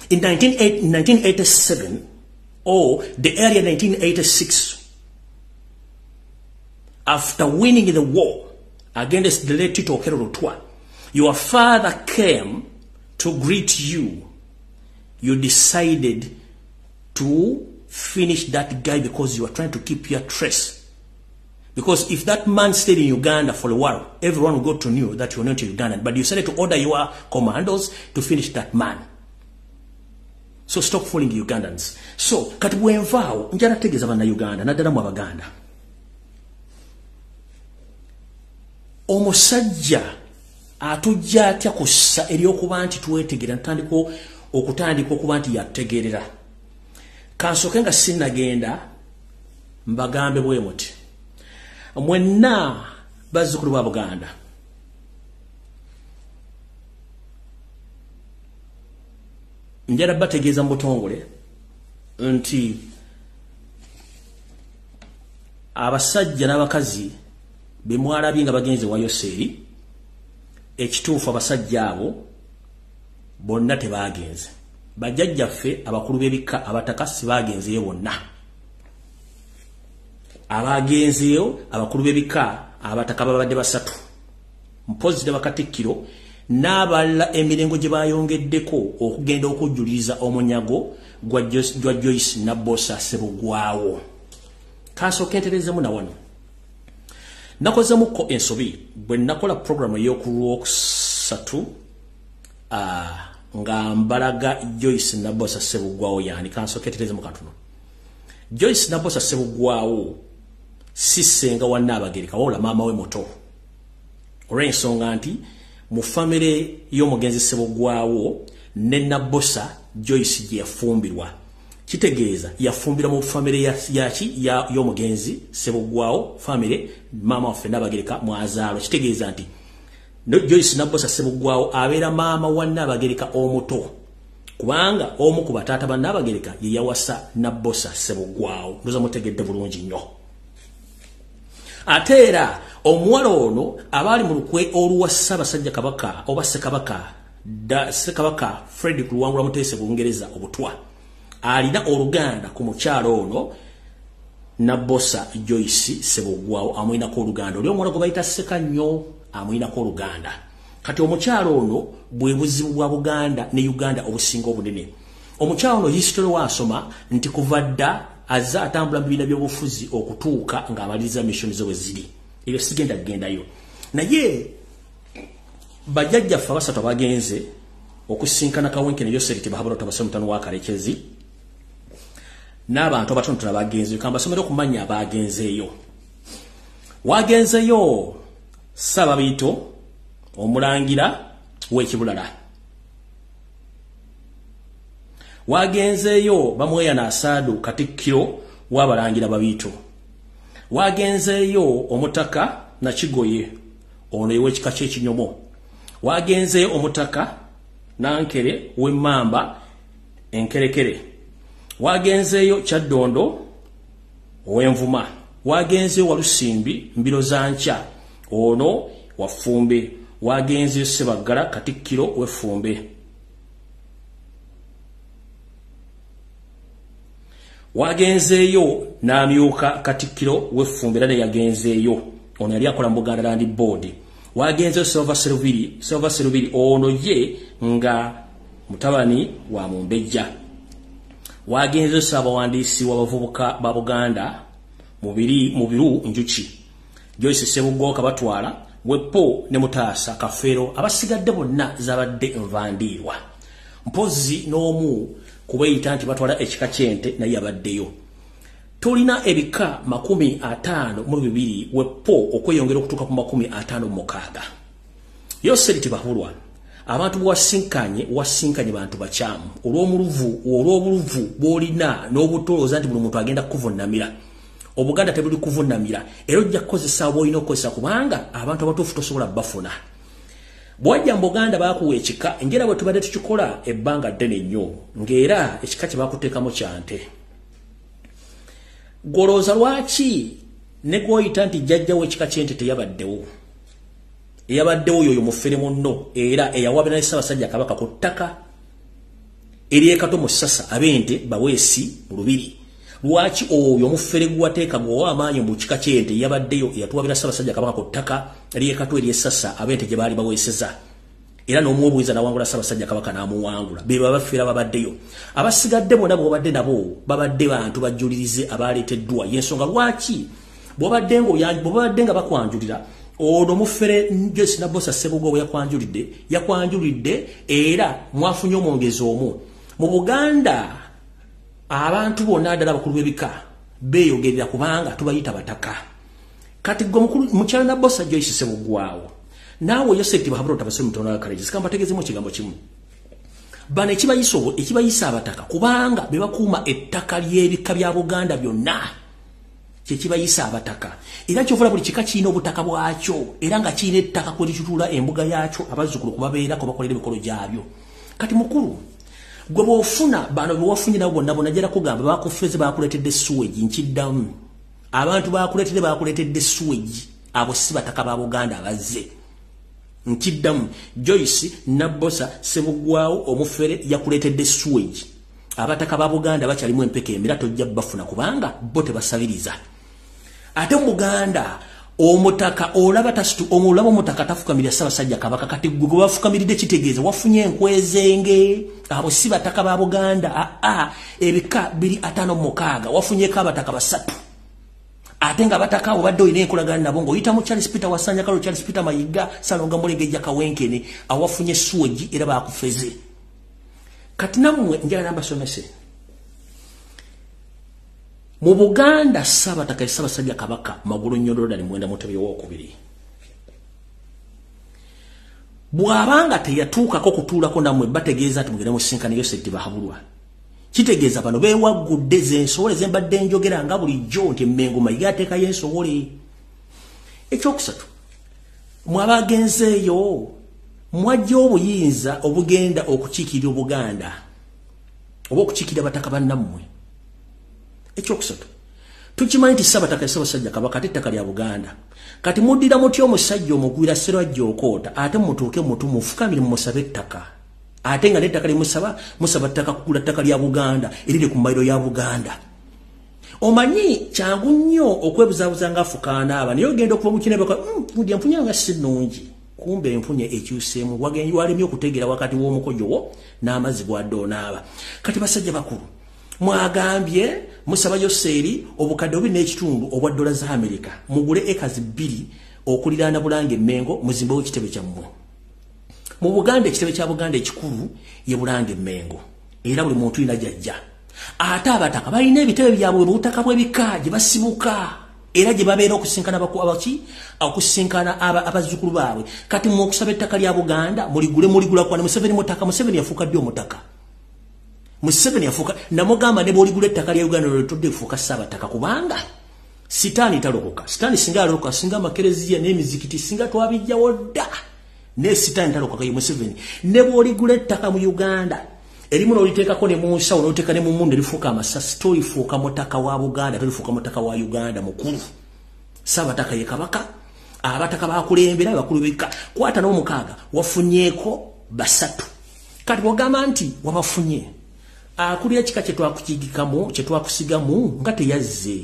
In 1987, or the area 1986, after winning the war against the late Tito Okello Lutwa, your father came to greet you. You decided to finish that guy because you were trying to keep your trace. Because if that man stayed in Uganda for a while, everyone would go to know that you were not Ugandan. But you decided to order your commandos to finish that man. So stop fooling Ugandans. So, katubwenvao, njara tegeza bana Uganda, nadala mu Baganda. Omusajja atujja atya kussa eri okuba nti tuwetegera ntandiko okutandika okuba nti yategerera. Kansoke nga sinnagenda mbagambe bwe muti. Mwenna bazzukulu ba Buganda. Njara bategeeza mu butongole nti abasajja n'abakazi be mwalabye nga bagenze wa Yoseri, ekituufu abasajja abo bonna tebagenze bajjajjaffe abakulu b'ebika abataka sibagenzeyo bonna abagenzeyo abakulu b'ebika abataka babadde basatu mpozi ne bakatikkiro n'abalala emirengo gye bayongeddeko okugenda okujjuliza omunyago gwa Joyce Nabbosa Ssebugwawo kasooka enterezemu na wano nakozemuko ensobi bwe nakola programu y'okulwokusatu nga mbalaga Joyce Nabbosa Ssebugwawo yani kasooka enterezemu katono Joyce Nabbosa Ssebugwawo sisenga wa Nnabagereka wabula maama we muto olw'ensonga nti mu famire y'omugenzi Ssebugwawo ne Nabbosa Joyce gye yafumbirwa kitegeeza yafumbira mu famire y'omugenzi Ssebugwawo famire maama waffe Nnabagereka mwazaalo kitegeeza nti Joyce Nabbosa Ssebugwawo abeera maama wa Nnabagereka omuto kubanga omu ku bataata ba Nnabagereka ye yawasa Nabbosa Ssebugwawo ndoza mutegedde bulungi nnyo ate era omuwala ono abaali mu lukwe oluwa Ssaabasajja Kabaka oba Ssekabaka Fred Luwangula Muteesa Bungereza obutwa alina oluganda ku mukyalo ono Nabbosa Joyce Ssebugwawo amwinako oluganda oli omwana gwe bayita Ssekannyo amwinako oluganda kati omukyalo ono bwe buzibu bwa Buganda ne Uganda obusinga obunene omukyalo ono history wasoma nti kuva dda azza atambula mu bibiina by'obufuzi okutuuka ng'amaliriza mission zo bwe ziri ebyo sigenda kugendayo naye bajjajjaffe abasatu abagenze okusinkana Kawenkene Yoseriti Bahabula Tabasomutano wa Kalekezi n'abantu abatonotono abagenzeyo kambasomera okumanya abagenzeeyo wagenzeyo Ssaababiito Omulangira w'Ekibulala wagenzeeyo Bamweyana Asaadu Katikkiro w'Abalangira Babiito wagenzeeyo Omutaka Nakigoye ono ew'ekika ky'Ekinyomo wagenzeeyo Omutaka Nankere w'Emmamba Enkerekere wagenzeeyo Kyaddondo ow'Envuma wagenzeeyo Walusimbi Mbiro za Nkya ono Wafumbe wagenzeeyo Ssebaggala Katikkiro w'Effumbe wagenzeeyo Namyuka Katikkiro w'Effumbe era ne yagenzeeyo ono yali akola mu Buganda Land Board wagenzeeyo Silver Serubiri ono ye nga mutabani wa Mumbejja wagenzeeyo Ssaabawandiisi w'abavubuka ba Buganda mu biru Njuki Joyce Ssebugwawo Kabatwala Wepo ne Mutaasa Kafeero abasigadde bonna zabadde envandiirwa mpozi n'omu kubayita nti batwala ekika ky'ente naye abaddeyo tulina ebika 52 Wepo okweyongera okutuuka ku 56 Yoseriti Bahulwa abantu wasinkanye bantu bakyamu olw'obuluvu bw'olina n'obutolooza nti buli muntu agenda kuvunamira Obuganda tebuli kuvunamira era ojja kukozesa bw'olina okukozesa kubanga abantu abatuufu tosobola bafuna bwajja mu Buganda baakuwa ekika njera bwe tubadde tukikola ebbanga ddene nnyo ng'era ekika kye baakuteekamu kyante golooza lwaki ne gw'oyita nti jjajjawo ekika ky'ente teyabaddewo eyabaddewo oyo mufere munno era eyawabira ne Ssaabasajja Kabaka ku ttaka ery'ekato mu Ssasa ab'ente baweesi Mulubiri lwaki oyo mufere gwateeka gwa amaanyi mu kika ky'ente yabaddeyo eyatuwabira Ssaabasajja Kabaka ku ttaka ery'ekato ery'Essasa ab'ente gye baali baweeseza era n'omuwobuwiza n'awangula Ssaabasajja Kabaka n'amuwangula be babafeera babaddeyo abasigadde bonna bw'obadde nabo babadde bantu bajjulirize abaleeteddwa y'ensonga lwaki bw'obadde nga bakwanjulira ono mufere Joyce Nabbosa Ssebugwawo yakwanjulidde era mwafunye omwongezi omu mu Buganda abantu bonna ddala abakulu b'ebika beeyogerera kubanga tubayita bataka kati gwe mukyala Nabbosa Joyce Ssebugwawo naawe Yoseriti Bahabula Tabasomutano wa Kalekezi kambategeezemu ekigambo kimu bano ekibayisa abataka kubanga be bakuuma ettaka ly'ebika bya Buganda byonna kyekibayisa abataka era kyovula buli kika kirina obutaka bwakyo era nga kirina ettaka kwe litutula embuga yakyo abazzukulu kubabeerako bakolera emikolo gyabyo kati mukulu gwe bw'ofuna bano bewafunye nabo bonna najjala kugamba bakufeze bakuleetedde sewage nkiddamu abantu bakuleetedde sewage abo si bataka ba Buganda abazze nkiddamu Joyce Nabbosa Sebugwawo omufere yakuletedde sewage abataka ba Buganda bakyalimu empeke emirato tojja bafuna kubanga bo tebasabiriza ate mu Buganda omutaka olaba tasitu omulabo mutaka tafukamira Ssaabasajja Kabaka kati gwe bafukamiride kitegeeza wafunye enkwezenge abo si bataka ba Buganda ebika 256 wafunye kabataka basatu ate nga bataka abo badde oyina enkolagana nabo ng'oyita mu Charles Peter Wasanya kalo Charles Peter Mayiga Salonga Mulegejja Kawenkene awafunye sewage era bakufeze kati namwe njala nambasomese mu Buganda Ssaabataka Ssaabasajja Kabaka Magulu Nnyondolo Dali Mwenda Mutebi w'okubiri bw'abanga teyatuukako kutuulako nammwe bategeeza ati mugende musinkana Yoseti bahabulwa kitegeeza bano beewaggudde zensowole zembadde njogera nga bulijjo nti Mmengo Mayiga ateekayo ensowole ekyokusatu mwabagenzeeyo mwajja obuyinza obugenda okukiikirira Obuganda oba okukiikirira bataka bannammwe ekyokusatu tukimanyi nti Ssaabataka Ssaabasajja Kabaka ate ettaka lya Buganda kati muddira muti omusajja omugwira Sserwajja Okoota ate mutuuke mutu mufukamire mumusabe ettaka ate nga n'ettaka musaba ttaka kugula ttaka lya Buganda eriri ku mmayiro ya Buganda omanyi kyangu nnyo okwebuzaabuza ng'afukaana aba naye ogenda okuva mu kinebe mudi empunya nga si nnungi kumbe empunya ekyuseemu walemye okutegeera wakati w'omukojowo n'amazzi gwadde onaaba kati basajja bakulu mwagambye musaba Yoseeri obukadde 2.5 obwa dola za Amerika mugule ekazi 2 okuliraana Bulange Mmengo muzimbewo ekitebe kyammwe mu Buganda ekitebe kya Buganda ekikulu ye Bulange Mmengo era buli muntu ina jajja ate abataka balina ebitebe byabwe butaka bw'ebika gye basibuka era gye babeera okusinkana okusinkana abazzukulu baabwe kati mu okusaba ettaka lya Buganda muligula kwa Museveni mutaka Museveni yafuuka ddi omutaka Museveni yafuuka namugamba ne bwoligula ettaka lya Uganda lwetudde kufuuka Ssaabataka kubanga sitaani talokoka sitaani singa alokoka singa makereziya n'emizikiti singa twabijjawo dda ne sitaani talokoka ye Museveni ne bwoligula ettaka mu Uganda erimu n'oliteekako ne mu nsawo n'oliteeka ne mu mmundu erifuuka amasasi tolifuuka mutaka wa Buganda tolifuuka mutaka wa Uganda mukulu Ssaabataka ye Kabaka abataka bakulembera bakulu bika kwata n'omukaaga wafunyeeko basatu kati bw'ogamba nti wabafunye akulira kika kyetwakukigikamu kyetwakusigamu nga teyazze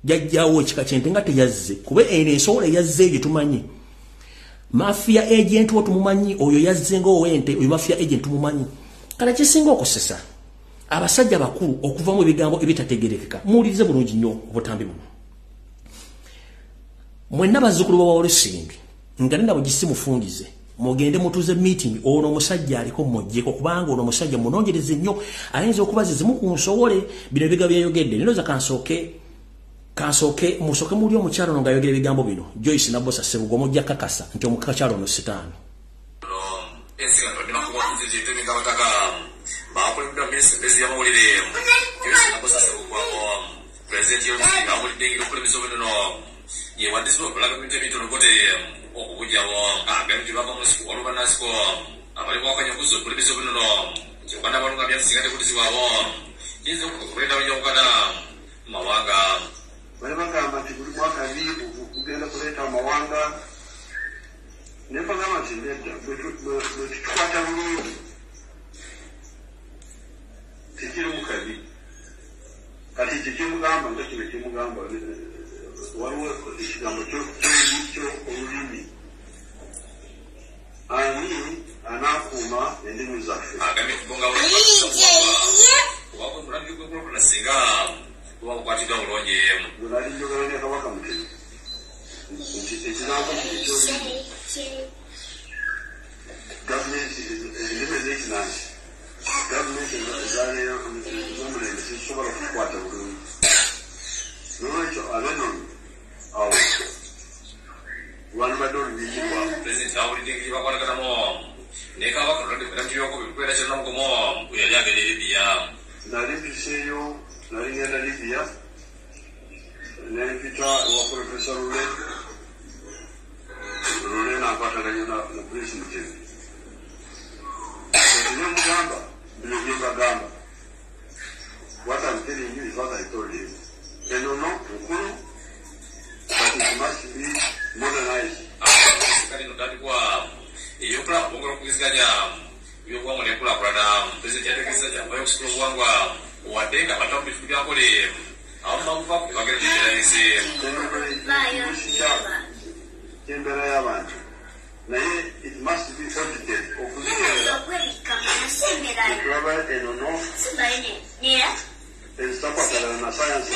jajjawo ekika kyente nga teyazze kuba eno ensowole yazze ebyo tumanyi mafia agent wo tumumanyi oyo yazze ng'owente oyo mafia agent tumumanyi kala kisinga okusesa abasajja bakulu okuva mu bigambo ebitategerekeka muwulirize bulungi nnyo obutambi buno mwenna bazzukulu b'Olusimbi nga nenda bugisimufungize mugende mutuze meeting ono omusajja aliko mujjeko kubanga ono omusajja munongereze nnyo ayinza okubaza zimu ku nsowole bino ebiga byayogedde ninoza kansoke musoke muli omukyalo ono ng'ayogera ebigambo bino Joyce Nabbosa Sebugwa mujja kakasa nti omukyalo ono sitaano okujja abantu bava mu siku oluba nasiko abali wakanya kuzo kulibizo bino kyokana balunga byasigate kutizibwabo kinza okukuleta byokana mawanga bali bagamba nti buli mwaka kugenda kuleeta amawanga ne bagamba nti nedda bwe tukwata bulungi tikiri mukabi kati tikimugamba nga kino kimugamba waliwo ekigambo kyo olulimi ani anakuuma endimi zaffe nali njogera ne Kabaka Mutebi nti ekigambo gavumenti endimi ezekinansi gavumenti z'omulembe zisobola kukwata bulungi nolwekyo abenono awo lwani badde olubiyirwa pulezidenti awulidde bakwataganamu naye Kabaka nolweddekwera kyanamugomo yali agenda Libya nali mpiseeyo nali ngenda Libya nempita ewa Profesa Lule nakwataganya na Prince Mutebi nemugamba bino byembagamba what I'm telling you is what I told him enono nkulu but it must be modernized kali notandikwa iyo kula bongolo kugiziganya iyo kwa ngone kula kula na president yatekeza cha bayo kusukuru wangwa wadenga batambi byakole amamva bagere isi Kembera y'abantu naye it must be audited okuzigera okubaba enono ezitakwagalana na sayansi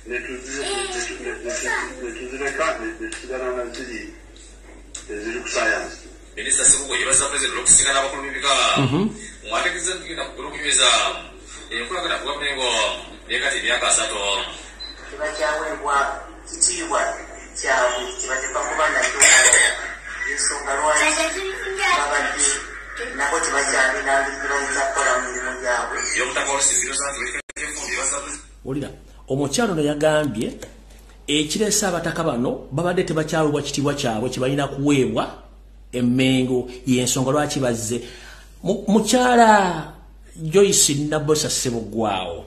netuzireka netusigala ziri ku sayansi Minister Sebuko yibaza president lokusigala abakulu b'ebika mwategeeza ngenda kukunyweza enkolagana kuba mengo nekati emyaka 3 kiba kyawebwa kitiibwa kyabwe kibateeka kuba nakyo ensonga lwaki babadde nabo tebakyalina ndibayinza kukola mu mirimu gyabwe olira omukyalo no yagambye ekiresa abataka bano babadde tebakyawebwa kitiibwa kyabwe kibalina kuweebwa emmengo y'ensonga lwaki bazze mukyala Joyce Nabosa Sebogwao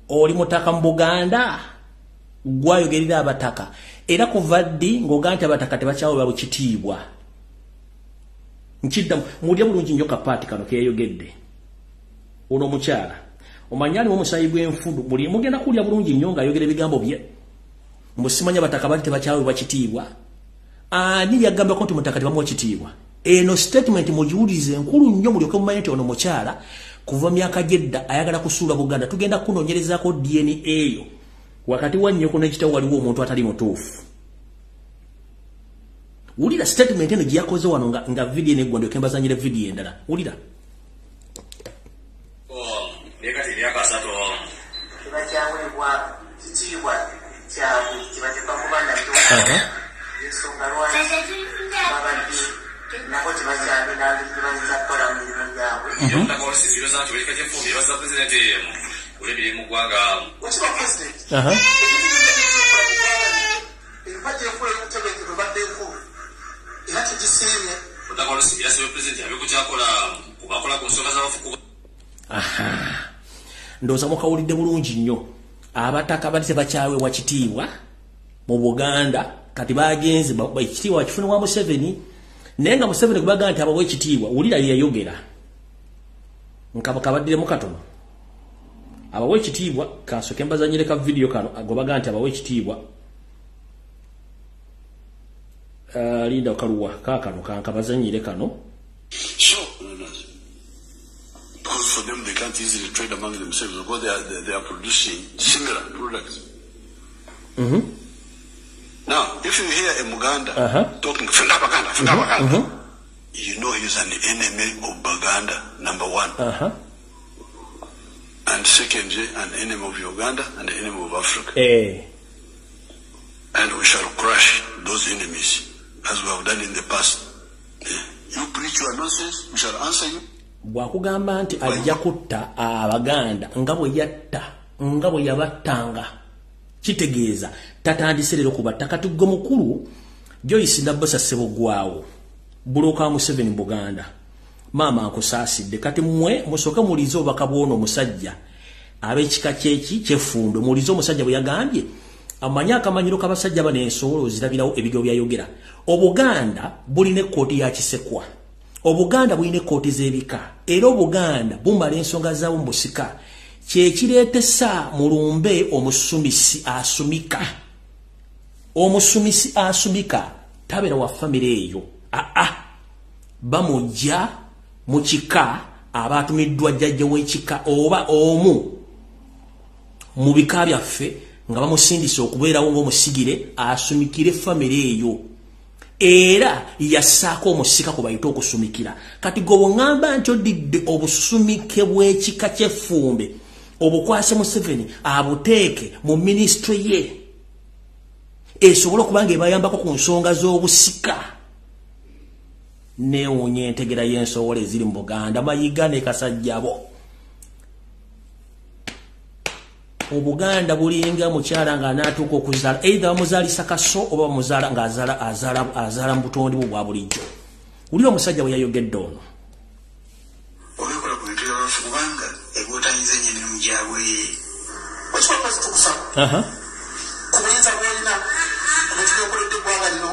oli mutaka mu Buganda gwayogerera abataka era kuva ddi ng'oganta abataka tebakyawebwa bukitiibwa nkidda mulya bulungi nnyo kapaati kano keyogedde ono mukyala omanyani w'omusayi gw'enfudu muli mugenda kulya bulungi nnyo ng'ayogera ebigambo bye musimanya abataka bali tebakyawebwa kitiibwa ani yagambako nti mutaka tebamuwa kitiibwa eno statement mujiwulize enkulu nnyo mulyoke mumanye nti ono mukyala kuva myaka gyedda ayagala kusuula Buganda tugenda kunoonyerezaako DNA eyo wakati wa nnyoko n'ekitawo waliwo omuntu atali mutuufu wulira statement eno gye yakoze wano nga video neggwa ndyoke mbazanyire video endala wulira nekati emyaka 3 kiba kyawebwa kitiibwa kyabwe kibateeka kuba nakyo ensonga lwaki babadde nabo tebakyalina ndibayinza kukola mu mirimu gyabwe wekiba president empagi enkulu ey'obutebenke bwe badde enkulu era tegisiimye ndowooza mukawulidde bulungi nnyo abataka bali tebakyawebwa kitiibwa mu Buganda kati bagenze ekitiibwa bakifunibwa Museveni naye nga Museveni gwe bagamba nti abawe ekitiibwa wulira yeyayogera nkabaddire katono abawe ekitiibwa kasoke mbazanyire ka video kano gwe bagamba nti abawe ekitiibwa linda kaluwa kakano kankabazanyire kano so because for them they can't easily trade among themselves because they are producing similar products. Now, if you hear a Muganda talking Funda Baganda, you know he's an enemy of Baganda, number one. And secondly, an enemy of Uganda and an enemy of Africa. And we shall crush those enemies as we have done in the past. You preach your nonsense, we shall answer you. Bwakugamba nti ajja kutta Abaganda nga bwe yatta nga bwe yabattanga kitegeeza tatandise leero kubatta kati gwe mukulu Joyce Nabosa Sebogwao buloka Museveni Buganda maama nkusaasidde kati mmwe musooke mulize obubaka bw'ono omusajja ab'ekika kyeki kyeffundo mulize omusajja bwe yagambye amanye akamanyiro k'abasajja bano ensowolo zirabirawo ebigero byayogera Obuganda bulina ekkooti ya Kisekwa Obuganda bulina ekkooti z'ebika era Obuganda bumala ensonga zaabwo mu busika kyekireetesa mulumbe omusumisi asumika tabeera wa famire eyo bamujja mu kika abatumiddwa jjajja w'ekika oba omu mu bika byaffe nga bamusindise okubeerawo ng'omusigire asumikire famire eyo era yassaako omusika ku bayita okusumikira kati gwe ngamba nti odidde obusumike bw'ekika ky'effumbe obukwase Museveni abuteeke mu ministry ye esobola okuba nga ebayambako ku nsonga z'obusika neewuunya entegera y'ensowole eziri mu Buganda mayiga ne kasajjabo Obuganda bulinga mukyala nga anaatuuka okuzaala either bamuzaalisa kaso oba bamuzaala nga azaala mu butondi bwe bwa bulijjo wulira omusajja bwe yayogedde ono obikola ku bintu by'abafu kubanga ebyotanyiza ennyo emirimu gyabwe wekiba zitukusa ku buyinza bwolina ku bintu byokoledde eggwanga lino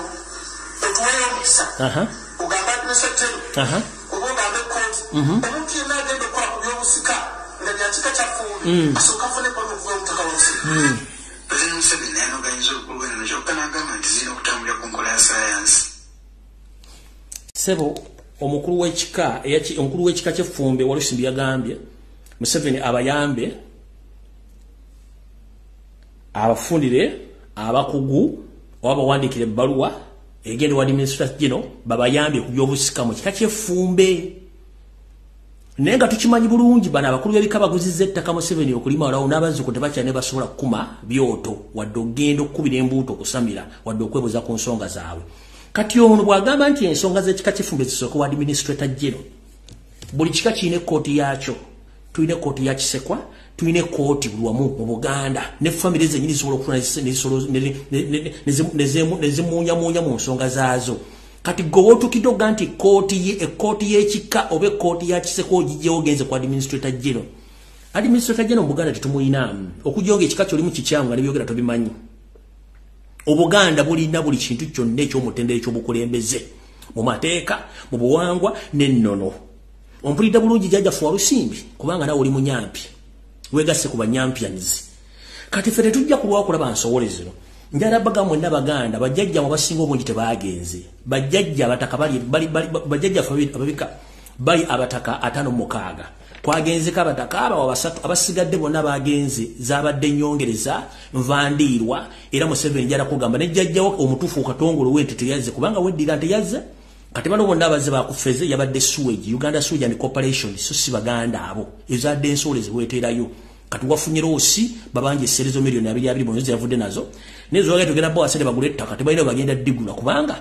officer ugamba administrative obugambe court omuntu yenna agenda okukola ku byobusika nga byakika kyafumbi asooka afune kwamuvuga omutakawosi President Museveni naye n'oganyiza olukulweno kyokka n'agamba nti zirina okutambulira ku nkola ya sayansi sebo omukulu w'ekika ky'effumbe Walusimbi yagambye Museveni abayambe abafundire abakugu obawandiikira ebbaluwa egenda wa administrator general babayambye ku byobusika mu kika ky'effumbe naye nga tukimanyi bulungi bano abakulu b'ebika baguzizza ettaka Museveni okulima olawo n'abazzukulu tebakyali basobola kukuma byoto wadde ogenda okukubira embuuto okusamira wadde okwebuuza ku nsonga zaabwe kati ono bw'agamba nti ensonga z'ekika ky'effumbe zisooka wa administrator general buli kika kirina ekkooti yaakyo tulina ekkooti ya Kisekwa tulina ekkooti buli wamu mu Buganda ne famire zennyini zisobola okufuna nezimuunyamuunya mu nsonga zaazo kati gwe otukidde oga nti ekkooti y'ekika oba ekkooti ya Kisekwa ogijjewo ogenze ku administrator general mu Buganda tetumuyinamu okujjonga ekika kyolimu kikyamu nga nebyogera tobimanyi Obuganda bulina buli kintu kyonna eky'omutendera eky'obukulembeze mu mateeka mu buwangwa n'ennono ompulidde bulungi jjajjaffe Walusimbi kubanga nawe oli munyampi wegasse ku banyampyanzi kati ffe tetujja kulwawo kulaba nsowole zino njala baga mwenna Baganda bajjajja abasinga obungi tebaagenze bajjajja abataka bajjajja ababika bali abataka 56 kwagenze abataka aba basatu abasigadde bonna bagenze zabadde nyongereza nvandiirwa era Museveni njala kugamba ne jjajjawo omutuufu katongolo wente teyazze kubanga weddira teyazze kati bano bonna abazze bakufeze yabadde sewage Uganda Sewage and Corporation so si Baganda abo ezadde ensole ziweeterayo kati wafunye rosi babanje serezo milioni 220 bonzo yavudde nazo nezo wage tugenda bo asale bagule ettaka tebalina bagenda digula kubanga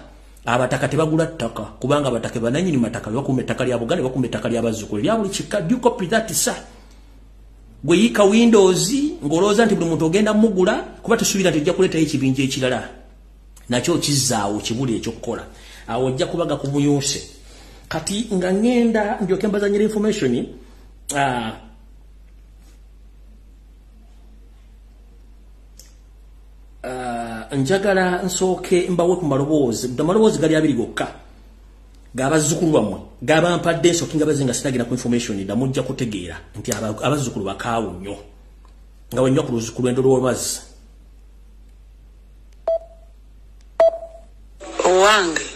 abataka tebagula ttaka kubanga abataka bananyini mataka bakume ettaka lya Buganda bakume ettaka lya bazzukulu lya buli kika do copy that sir gwe yika Windows ngoloza nti buli muntu ogenda mugula kuba tusubira tujja kuleta ekibinja ekirala nakyo kizaawo kibuli ekyokukola awo ojja kubaga ku muyonse kati nga ngenda ndyoke mbazanyira information njagala nsooke mbawe ku maloboozi gali abiri gokka g'abazzukulu bammwe gabampadde nsooke nga bazinga sitagira ku information da mujja kutegeera nti abazzukulu bakaawu nnyo nga wennywa ku luzzukulu lwendo lw'olwazzi owange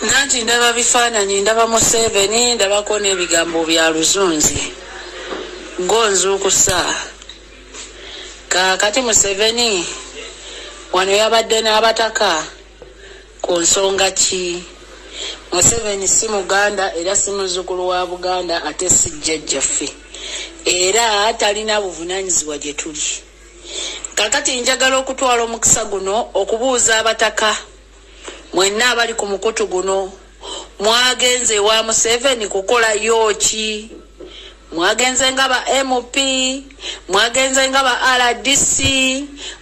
nanti ndaba bifaananyi ndaba Museveni ndabako n'ebigambo bya luzunzi gonzuukusa kakati Museveni wano yabadde n'abataka ku nsonga ki Museveni si Muganda era si muzzukulu wa Buganda ate si jjajjaffe era talina buvunaanyizibwa gye tuli kakati njagala okutwala omukisa guno okubuuza abataka mwenna abali ku mukutu guno mwagenze wa Museveni kukola yoki mwagenze nga ba MP mwagenze nga ba RDC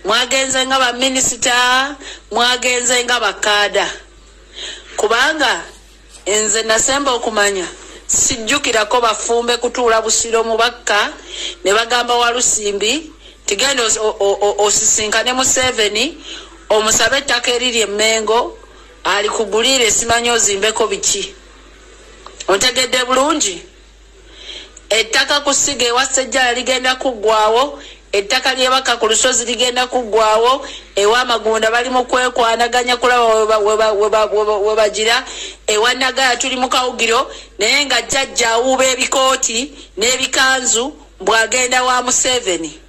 mwagenze nga ba minister mwagenze nga ba kada kubanga enze nasemba okumanya sijjukirako bafumbe kutuula busiro mu bakka ne bagamba Walusimbi tigenda osisinkane Museveni omusabe ettaka eriri Emmengo ali kugulire simanyi ozimbeko biki ontegedde bulungi ettaka kusiga ewa Ssejjala ligenda kuggwawo ettaka lyebaka ku lusozi ligenda kuggwawo ewa Magunda bali mu kwekwanaganya kulaba webagira ewa Nagaya tuli mu kawugiro naye nga jjajja awuuba ebikooti n'ebikanzu bwagenda wa Museveni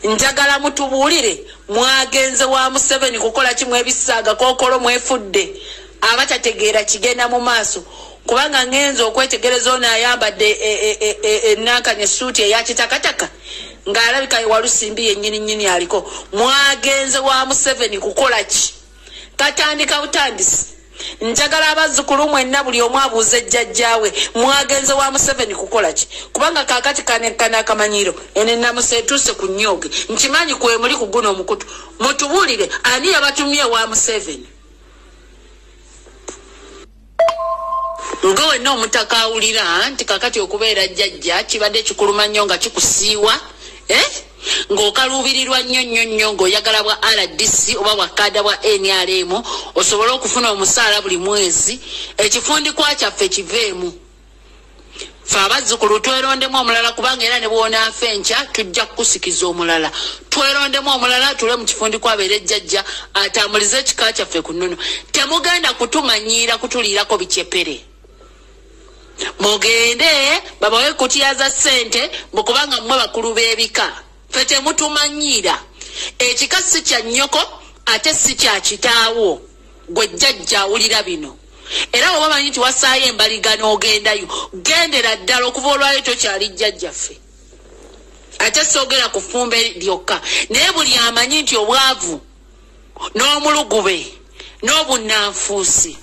njagala mutubuulire mwagenze wa Museveni kukola kimwe ebisaaga kookolo mwefudde abatategeera kigenda mu maaso kubanga ngenzo okwetegereza ono ayambadde enankanya essuuti eya kitakataka ng'alabika Walusimbi yennyini aliko mwagenze wa Museveni kukola ki katandika butandisi njagala abazzukulu mwenna buli omu abuuze jjajjaawe mwagenze wa Museveni kukola ki kubanga kaakati kana akamanyiro ene namusa etuuse ku nnyoge nkimanyi kwe muli ku guno omukutu mutubuulire ani yabatumye wa Museveni nga wenna omutaka awulira nti kakati okubeera jjajja kibadde kikuluma nnyo nga kikusiiwa ng'okaluubirirwa nnyo ng'oyagala bwa RDC oba bwa kada bwa NRM osobola okufuna omusaala buli mwezi ekifundikwa kyaffe kiveemu fe abazzukulu twerondemu omulala kubanga era ne bw'onaafa enkya tujja kukusikiza omulala twerondemu omulala tule mu kifundikwa abeera ejjajja atambulize ekika kyaffe ku nnono temugenda kutumanyiira kutuliirako bikyepere mugende babawe kutiya za ssente mukubanga mmwe bakulu b'ebika fe temutumanyiira ekika si kya nnyoko ate si kya kitaawo gwe jjajja awulira bino era bwe bamanyi nti wasaayo embaliga n'ogendayo gendera ddala okuva olwaleero tokyali jjajjaffe ate soogera ku ffumbe lyokka naye buli amanyi nti obwavu n'omulugube n'obunnanfuusi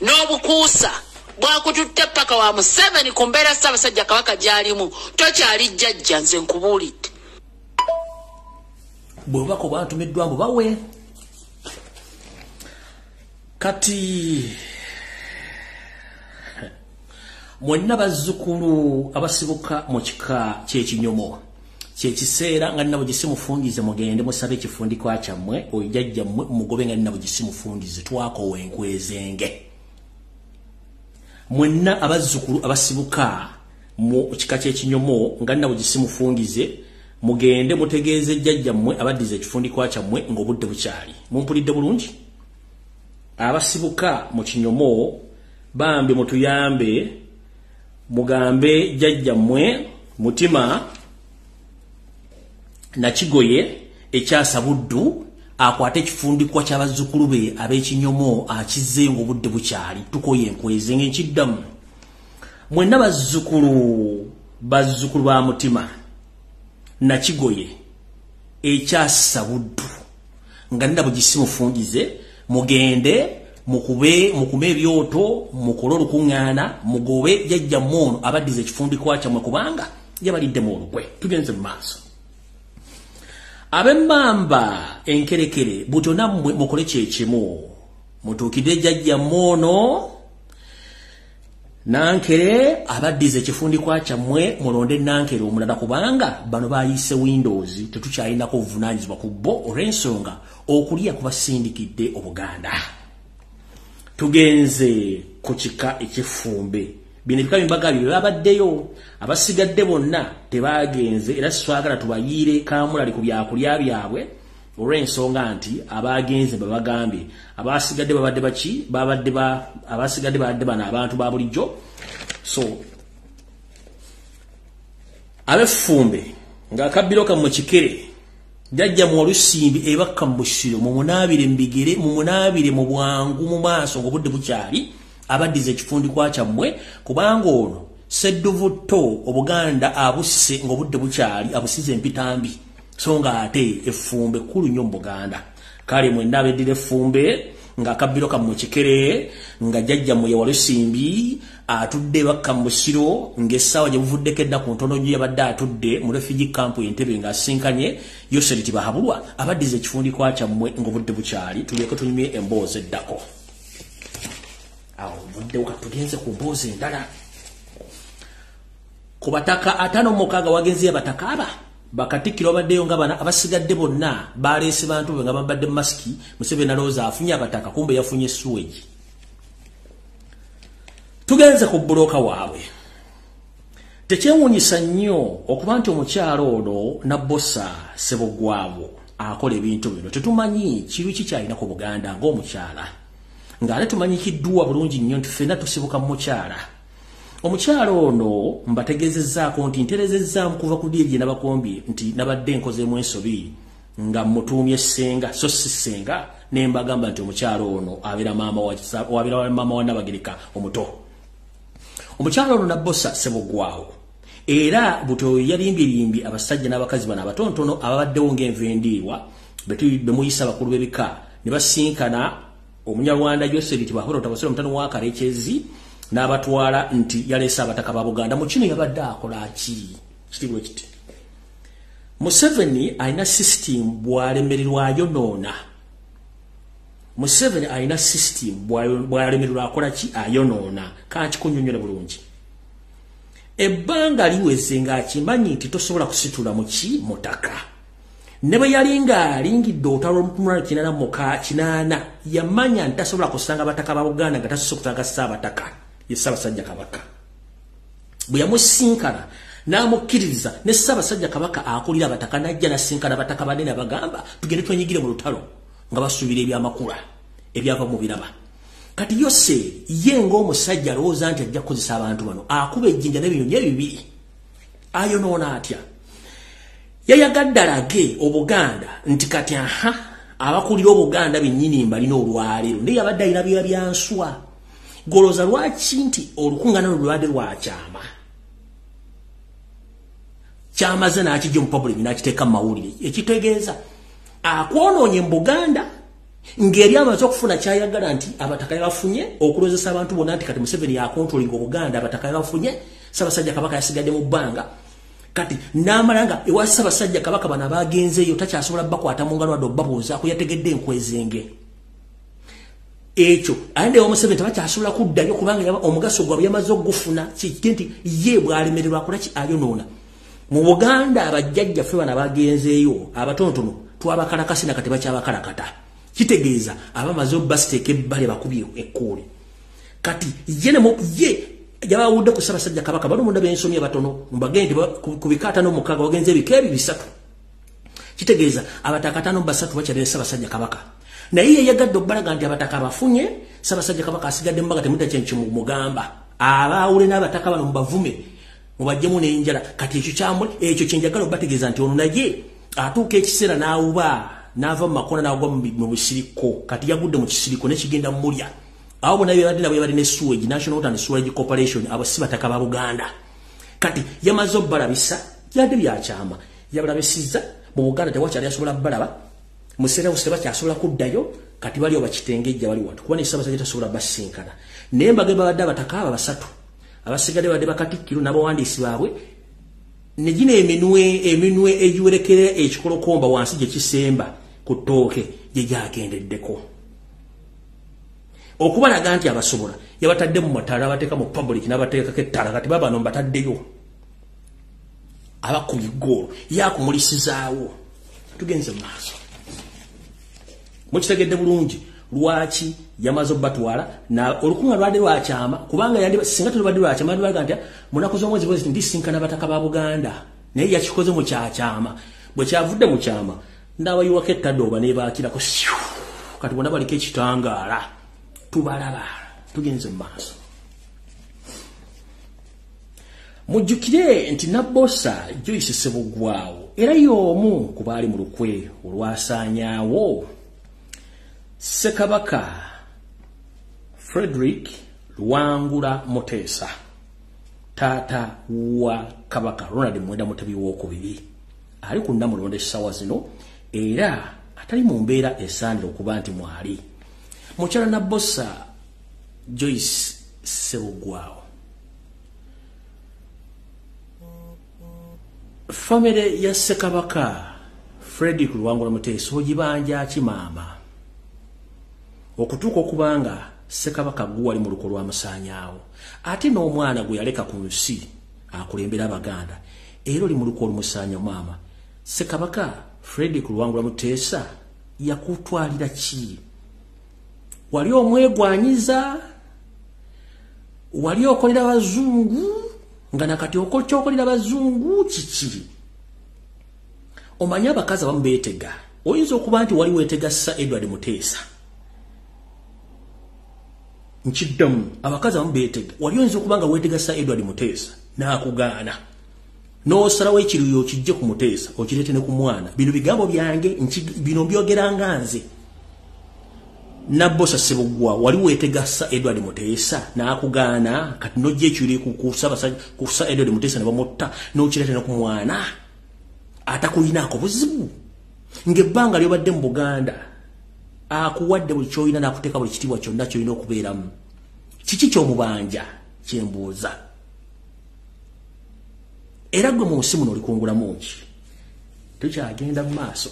n'obukuusa bwakututte paka wa Museveni ku mbeera Ssaabasajja Kabaka gy'alimu tokyali jjajja nze nkubuulidde bwebako bwatumiddwa mbu bawe kati mwenna bazzukulu abasibuka mu kika ky'ekinyomo kyekiseera nga nabo gisimufungize mugende musabe ekifundikwa kyammwe oyijjajjammwe mugobe nga nabo gisimufungize twakowa enkwezenge mwenna abazzukulu abasibuka mu kika ky'ekinyomo nga nabo gisimufungize mugende mutegeeze ejjajjammwe abaddiza ekifundikwa kyammwe ng'obudde bukyali mumpulidde bulungi abasibuka mu kinyomo bambi mutuyambe mugambe jjajjammwe mutima na kigoye ekyasa buddu akwate ekifundikwa ky'abazzukulu be ab'ekinyomo akizze ng'obudde bukyali tukoye enkweze ng'ekiddamu mwenna bazzukulu ba mutima na kigoye ekyasa buddu nga nabo gisimufungize mugende mukume ebyoto mukole olukuŋŋaana mugobe jjajjammwe ono abaddiza ekifundikwa kyammwe kubanga yabalidde mu olukwe tugenze mu maaso ab'emmamba enkerekere butyo nammwe mukole kyekimu mutuukidde jjajjammwe ono nankere abaddiza ekifundikwa kyammwe mulonde nankere omulala kubanga bano bayise Windows tetukyalinako obuvunaanyizibwa ku bo olw'ensonga okulya kubasindikidde Obuganda tugenze ku kika ekifumbe bino ebika by'embaga byo babaddeyo abasigadde bonna tebagenze era sitwagala tubayiire kaamulali ku byakulya byabwe olw'ensonga nti abagenze babagambye abasigadde babadde baki abasigadde babadde bano abantu ba bulijjo so ab'effumbe ng'akabbiro mu kikere jjajja mu olusimbi ebakka mu busiro mumunaabire mu bigere mumunaabire mu bwangu mu maaso ng'obudde bukyali abaddiza ekifundikwa kyammwe kubanga ono Sedduvutto Obuganda abusse ng'obudde bukyali abusize empitambi so nga ate effumbe kkulu nnyo mu Buganda kale mwenna abeddira effumbe ng'akabbiro kammwe kikere nga jjajjammwe ye walusimbi atudde bakka mu busiro ng'essaawa gye buvuddeko edda ku ntono nnyo yabadde atudde mu refugee camp Entebbe ng'asinkanye Yoseriti Bahabulwa abaddiza ekifundikwa kyammwe ng'obudde bukyali tulyeko tunyumye emboozi eddako awo buddewo katugenze ku mboozi endala ku bataka 56 wagenzeyo abataka aba bakatikkiro baddeyo nga bana abasigadde bonna baleese bantu be nga babadde masiki Museveni alowooza afunye abataka kumbe yafunye sewage tugenze ku buloka waabwe tekyewuunyisa nnyo okuba nti omukyalo ono Nabbosa Ssebogwabo akola ebintu bino tetumanyi kibi kikyalina ku Buganda ng'omukyala ng'ate tumanyikiddwa bulungi nnyo nti ffenna tusibuka mu mukyala omukyalo ono mbategeezezzaako nti nterezezzaamu kuva ku diri gye nabakombye nti nabadde nkozeemu ensobi nga mutuumye ssenga so si ssenga ne mbagamba nti omukyalo ono abeera maama wa Nabagereka omuto omukyalo ono Nabbosa Ssebogwawo era buto yalimbye abasajja n'abakazi bano abatontono ababaddewo ng'enva endiirwa be muyisa bakulu b'ebika ne basinkana Omunyarwanda Yoseriti Bahabulwa Tabasira omutano wa Karekyezi n'abatwala nti yaleese abataka ba Buganda mu kino yabadde akola ki kitibwe kiti Museveni alina system bw'alemererwa ayonoona Museveni alina system bw'alemererwa akola ki ayonoona kankikunnyonnyola bulungi ebbanga liweze ng'akimanyi nti tosobola kusitula mu ki mutaka Nebe yalinga alingidde olutalo olukumula kinana muka kinana yamanya ntasobola kusanga abataka ba Uganda nga tasobola kutanga Ssabataka ye Ssaabasajja Kabaka. Bwe yamusinkana n'amukkiriza ne Ssaabasajja Kabaka akulira abataka najja nasinkana abataka banene abagamba tugende twenyigire mu lutalo nga basuubira ebyamakula ebyava mu biraba. Kati Yose ye ng'omusajja alowooza nti ajja kukozesa abantu bano akuba ejjinja n'ebinyonyi ebibiri ayonoona atya. Yayagadde alage Obuganda nti kati abakulira Obuganda bennyini mbalina olwaleero naye abadde alina byanswa goloza lwaki nti olukungana lulwadde lwakyama kyamaze n'akijja mu public n'akiteeka mu mawulire ekitegeeza akwonoonye mu Buganda ng'eri amaze okufuna kyayagala nti abataka bafunye okulozesa abantu bonna nti kati Museveni yakontrolinga Obuganda abataka bafunye Ssaabasajja Kabaka yasigadde mu bbanga. Kati namalanga ewa Ssaabasajja Kabaka bana bagenzeeyo takyasobola bakwata mu ngalo wadde obbabuuza ko yategedde enkwezenge. Ekyo ande Museveni tabakyasobola kuddayo kubanga omugaso gwabwe yamaze okugufuna nti ye bw'alemererwa akola ki ayonoona. Mu Buganda abajjajjaffe bana bagenzeeyo abatonotono twabakalakasi na kati bakyabakalakata. Kitegeeza abamaze obbasiteeka ebbale bakubye ekkuuli. Kati ye yabawudde ku Ssaabasajja Kabaka bano munda b'ensomya batono mbagende ku bikaata n'omukaga wagenze ebikeebi bisatu. Kitegeeza abataka 5 basatu bakyalira Ssaabasajja Kabaka. Naye ye yagadde obbalaga nti abataka bafunye Ssaabasajja Kabaka asigadde mbaga temuta kyenki mugamba. Abaawule n'abataka bano mubavume mubajjemu n'enjala. Kati ekyo kyamule ekyo kyenjagala obbategeeza nti ono naye atuuka ekiseera n'awuba n'ava mu makona n'agwa mu bisiriko. Kati yagudde mu kisiriko n'ekigenda mu mulya. Abo bonna bwe ne sewage National Water and Sewage Corporation abo si bataka ba Buganda. Kati yamaze obbalabisa yadde byakyama yabalabisiza mu Buganda tewakyali asobola balaba museera useba kyasobola kuddayo kati bali obakitengejja bali watu kuba ne Ssaabasajja tasobola basinkana naye mbage babadde abataka aba basatu abasigadde badde Bakatikkiro n'abawandiisi baabwe ne gino eminwe egiwerekera ekikolokomba wansi gye kisemba ku ttooke gye gyagendeddeko. Okubalaga nti abasobola yabatadde mu matala abateeka mu public n'abateekako ettala kati babano mbataddeyo abakubye ggoolo yakumulisizaawo tugenze mu maaso. Mukitegedde bulungi lwaki yamaze obbatwala na olukunga lwadde lwakyama kubanga singa tulibadde lwakyama lwaga nti munaku z'omwezi bwezi ndisinkana abataka ba Buganda naye yakikoze mu kyakyama bwe kyavudde mu kyama ndaabayiwako ettadde oba neebaakirako kati bonna baliko ekitangaala tubalaba tugenze mu maaso. Mujjukire nti Nabbosa Joyce Ssebugwawo era y'omu ku baali mu lukwe olwasaanyaawo Ssekabaka Frederick Luwangula Muteesa taata wa Kabaka Ronald Mwenda Mutebi w'okubiri ali ku Nnamulonde essaawa zino era atali mu mbeera esaanira okuba nti mwali. Mukyala Nabbosa Joyce Ssebugwawo famire ya Ssekabaka Frederick Luwangula Muteesa ogibanja kimaama okutuuka okubanga Ssekabaka guwali mu luko lw'amasaanyaawo ate n'omwana gwe yaleka ku nsi akulembera Abaganda era oli mu luko olumusaanya maama Ssekabaka Frederick Luwangula Muteesa yakutwalira ki? Wali omwegwanyiza wali okolera bazungu nga nakati okyokolera bazungu kiki? Omanya abakazi abamu beetega oyinza okuba nti wali weetega Sir Edward Muteesa nkiddamu abakazi abamu beetega wali oyinza okuba nga weetega Sir Edward Muteesa n'akugaana n'osalawo ekiruyo kijje ku Muteesa okireete ne ku mwana. Bino bigambo byange bino mbyogeranga nze. Nabbosa Ssebugwawo wali weetega Sir Edward Muteesa n'akugaana kati n'ojja ekiruyo ku Sir Edward Muteesa ne bamutta n'okireete ne ku mwana atakulinaako buzibu ng'ebbanga ly'obadde mu Buganda akuwadde buli ky'olina n'akuteeka buli kitiibwa kyonna ky'olina okubeeramu. Kiki ky'omubanja kyembuuza? Era gwe mu nsi muno olikungulamu ki? Tukyagenda mu maaso.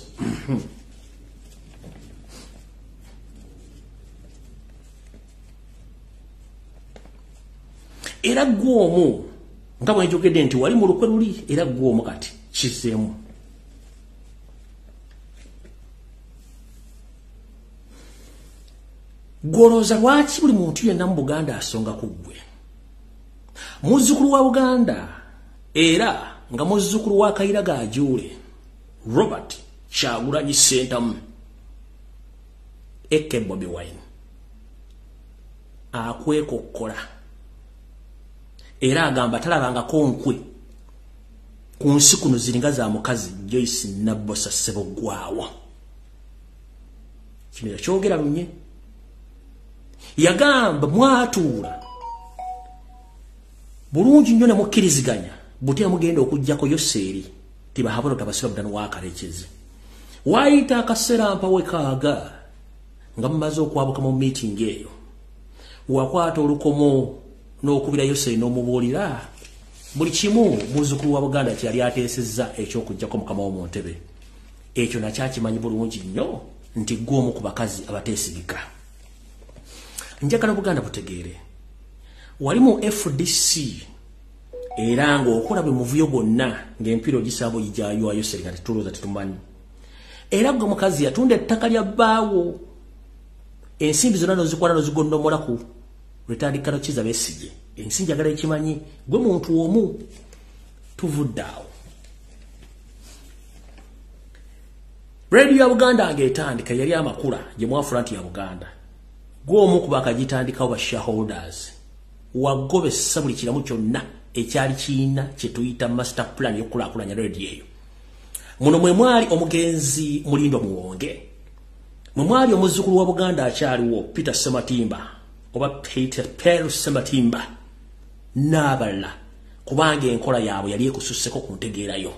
Era gwomu nga bwe njogedde nti wali mu lukwe luli era gwomu kati kizeemu. Goloza lwaki buli muntu yenna mu Buganda asonga ku ggwe. Muzzukulu wa Buganda era nga muzzukulu wa Kayiraga Ajuule Robert Kyagulanyi Ssentamu Eke Bobi Wine akwekokkola era agamba talabangako nkwe ku nsi kuno ziringa za mukazi Joyce Nabbosa Ssebogwawo. Kino yakyogera lunye. Yagamba mwatuula bulungi nnyo ne mukkiriziganya butya mugenda okujjako Yoseeri tibahabula tabasira budano wakarekeze. Waayita akaseera mpawe kaaga nga mumaze okwabuka mu meeting eyo. Wakwata olukomo n'okubira Yoseeri n'omubuulira buli kimu muzzukulu wa Buganda kyali ateesezza ekyokujjako mukama wo mu ntebe. Ekyo nakyakimanyi bulungi nnyo nti gw'omu ku bakazi abateesigika. Njagala Buganda butegeere wali mu FDC era ng'okola bwe muvuyo gwonna ng'empiro gisabo yijaayo Yoseeri nga tetulooza tetumanyi. Era gwe mukazi yatunda ettaka lya bbaawo ensimbi zonna nozikwala nozigondomola ku retandikano Kiza Besigye. Ensi njagala ekimanyi gwe muntu omu tuvudde awo. Radio ya Buganda ng'etandika yali amakula gye mwafula nti ya Buganda. Gw'omu ku bakagitandikawo ba shareholders wagobesa buli kiramu kyonna ekyali kiina kye tuyita master plan y'okulaakulanya radio eyo. Muno mwe mwali omugenzi Mulindwa Muwonge, mwe mwali omuzzukulu wa Buganda akyaliwo Peter Sematimba oba Peter Sematimba n'abalala kubanga enkola yaabwe yali ekususseko ku ntegeerayo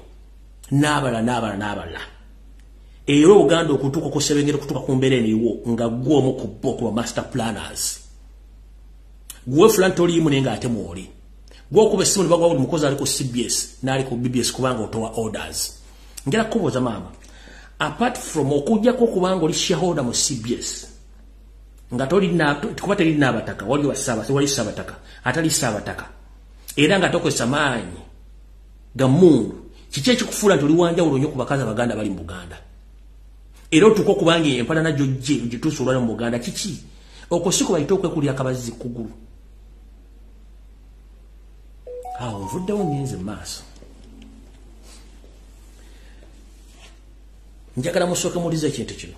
n'abalala. Era Uganda okutuuka ku Sebengere okutuuka ku mbeera eniwo nga gw'omu ku bo ku master planners. Gwe Frank toliimu nenga ate mwoli. Gw'okuba essimu ne bagwa buli mukozi ali ku CBS n'ali ku BBS kubanga otowa orders. Ngera kubuuza maama, apart from okujjako kubanga oli shareholder mu CBS nga kuba teri n'abataka wali Ssaabataka atali Ssaabataka era nga tokozesa maanyi ga mundu kiki ekikufuula nti oli wanjawulo nnyo ku bakazi Abaganda bali mu Buganda. Era otuuka okubanga empalana gy'ojje gituusa olwali mu Buganda kiki okwo bayita okwekulira akabazi kugulu. Awo nvuddewo ngenze maaso. Njagala musooke mulize ekintu kino.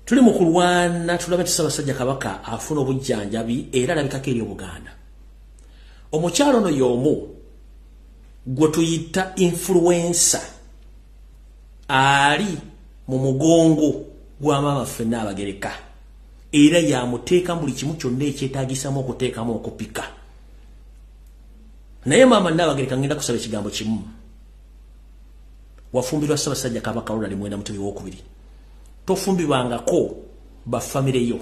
Tuli mu kulwana tulabe nti Ssaabasajja Kabaka afuna obujjanjabi era alabikako eri Buganda. Omukyalo ono y'omu gwe tuyita influencer ali mu mugongo gwa maama ffenna Abagereka era yamuteeka buli kimu kyonna ekyetaagisamu okuteekamu okupika. Naye maama Nnabagereka ngenda kusaba ekigambo kimu. Wafumbirwa Ssaabasajja Kabaka olulali mwenda Mutebi w'okubiri. Tofumbibwangako bafamire yo.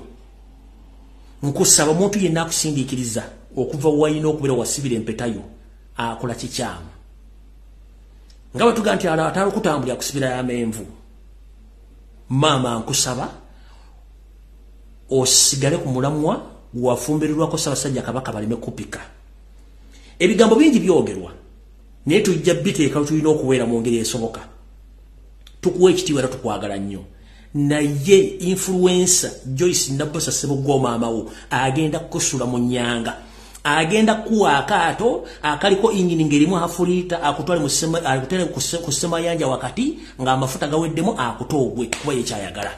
Nkusaba omuntu yenna akusindiikiriza okuva wayina okubeera wasibira empetayo akola kikyamu. Nga bwe tugaa nti atali okutambulira kusibira y'amenvu. Maama nkusaba osigale ku mulamwa wafumbirirwako Ssaabasajja Kabaka baleme kupika. Ebigambo bingi byogerwa naye tujja biteeka tulina okuweera mu ngeri esoboka. Tukuwa ekitiibwa era tukwagala nnyo. Naye influencer Joyce Nabbosa Ssebogwawo maamawo agenda kukusula mu nnyanga. Agenda kuwa akaato akaliko injini ngerimu afulita akutwale ku Semayanja wakati ng'amafuta gaweddemu akutoogwe kuba yekyayagala.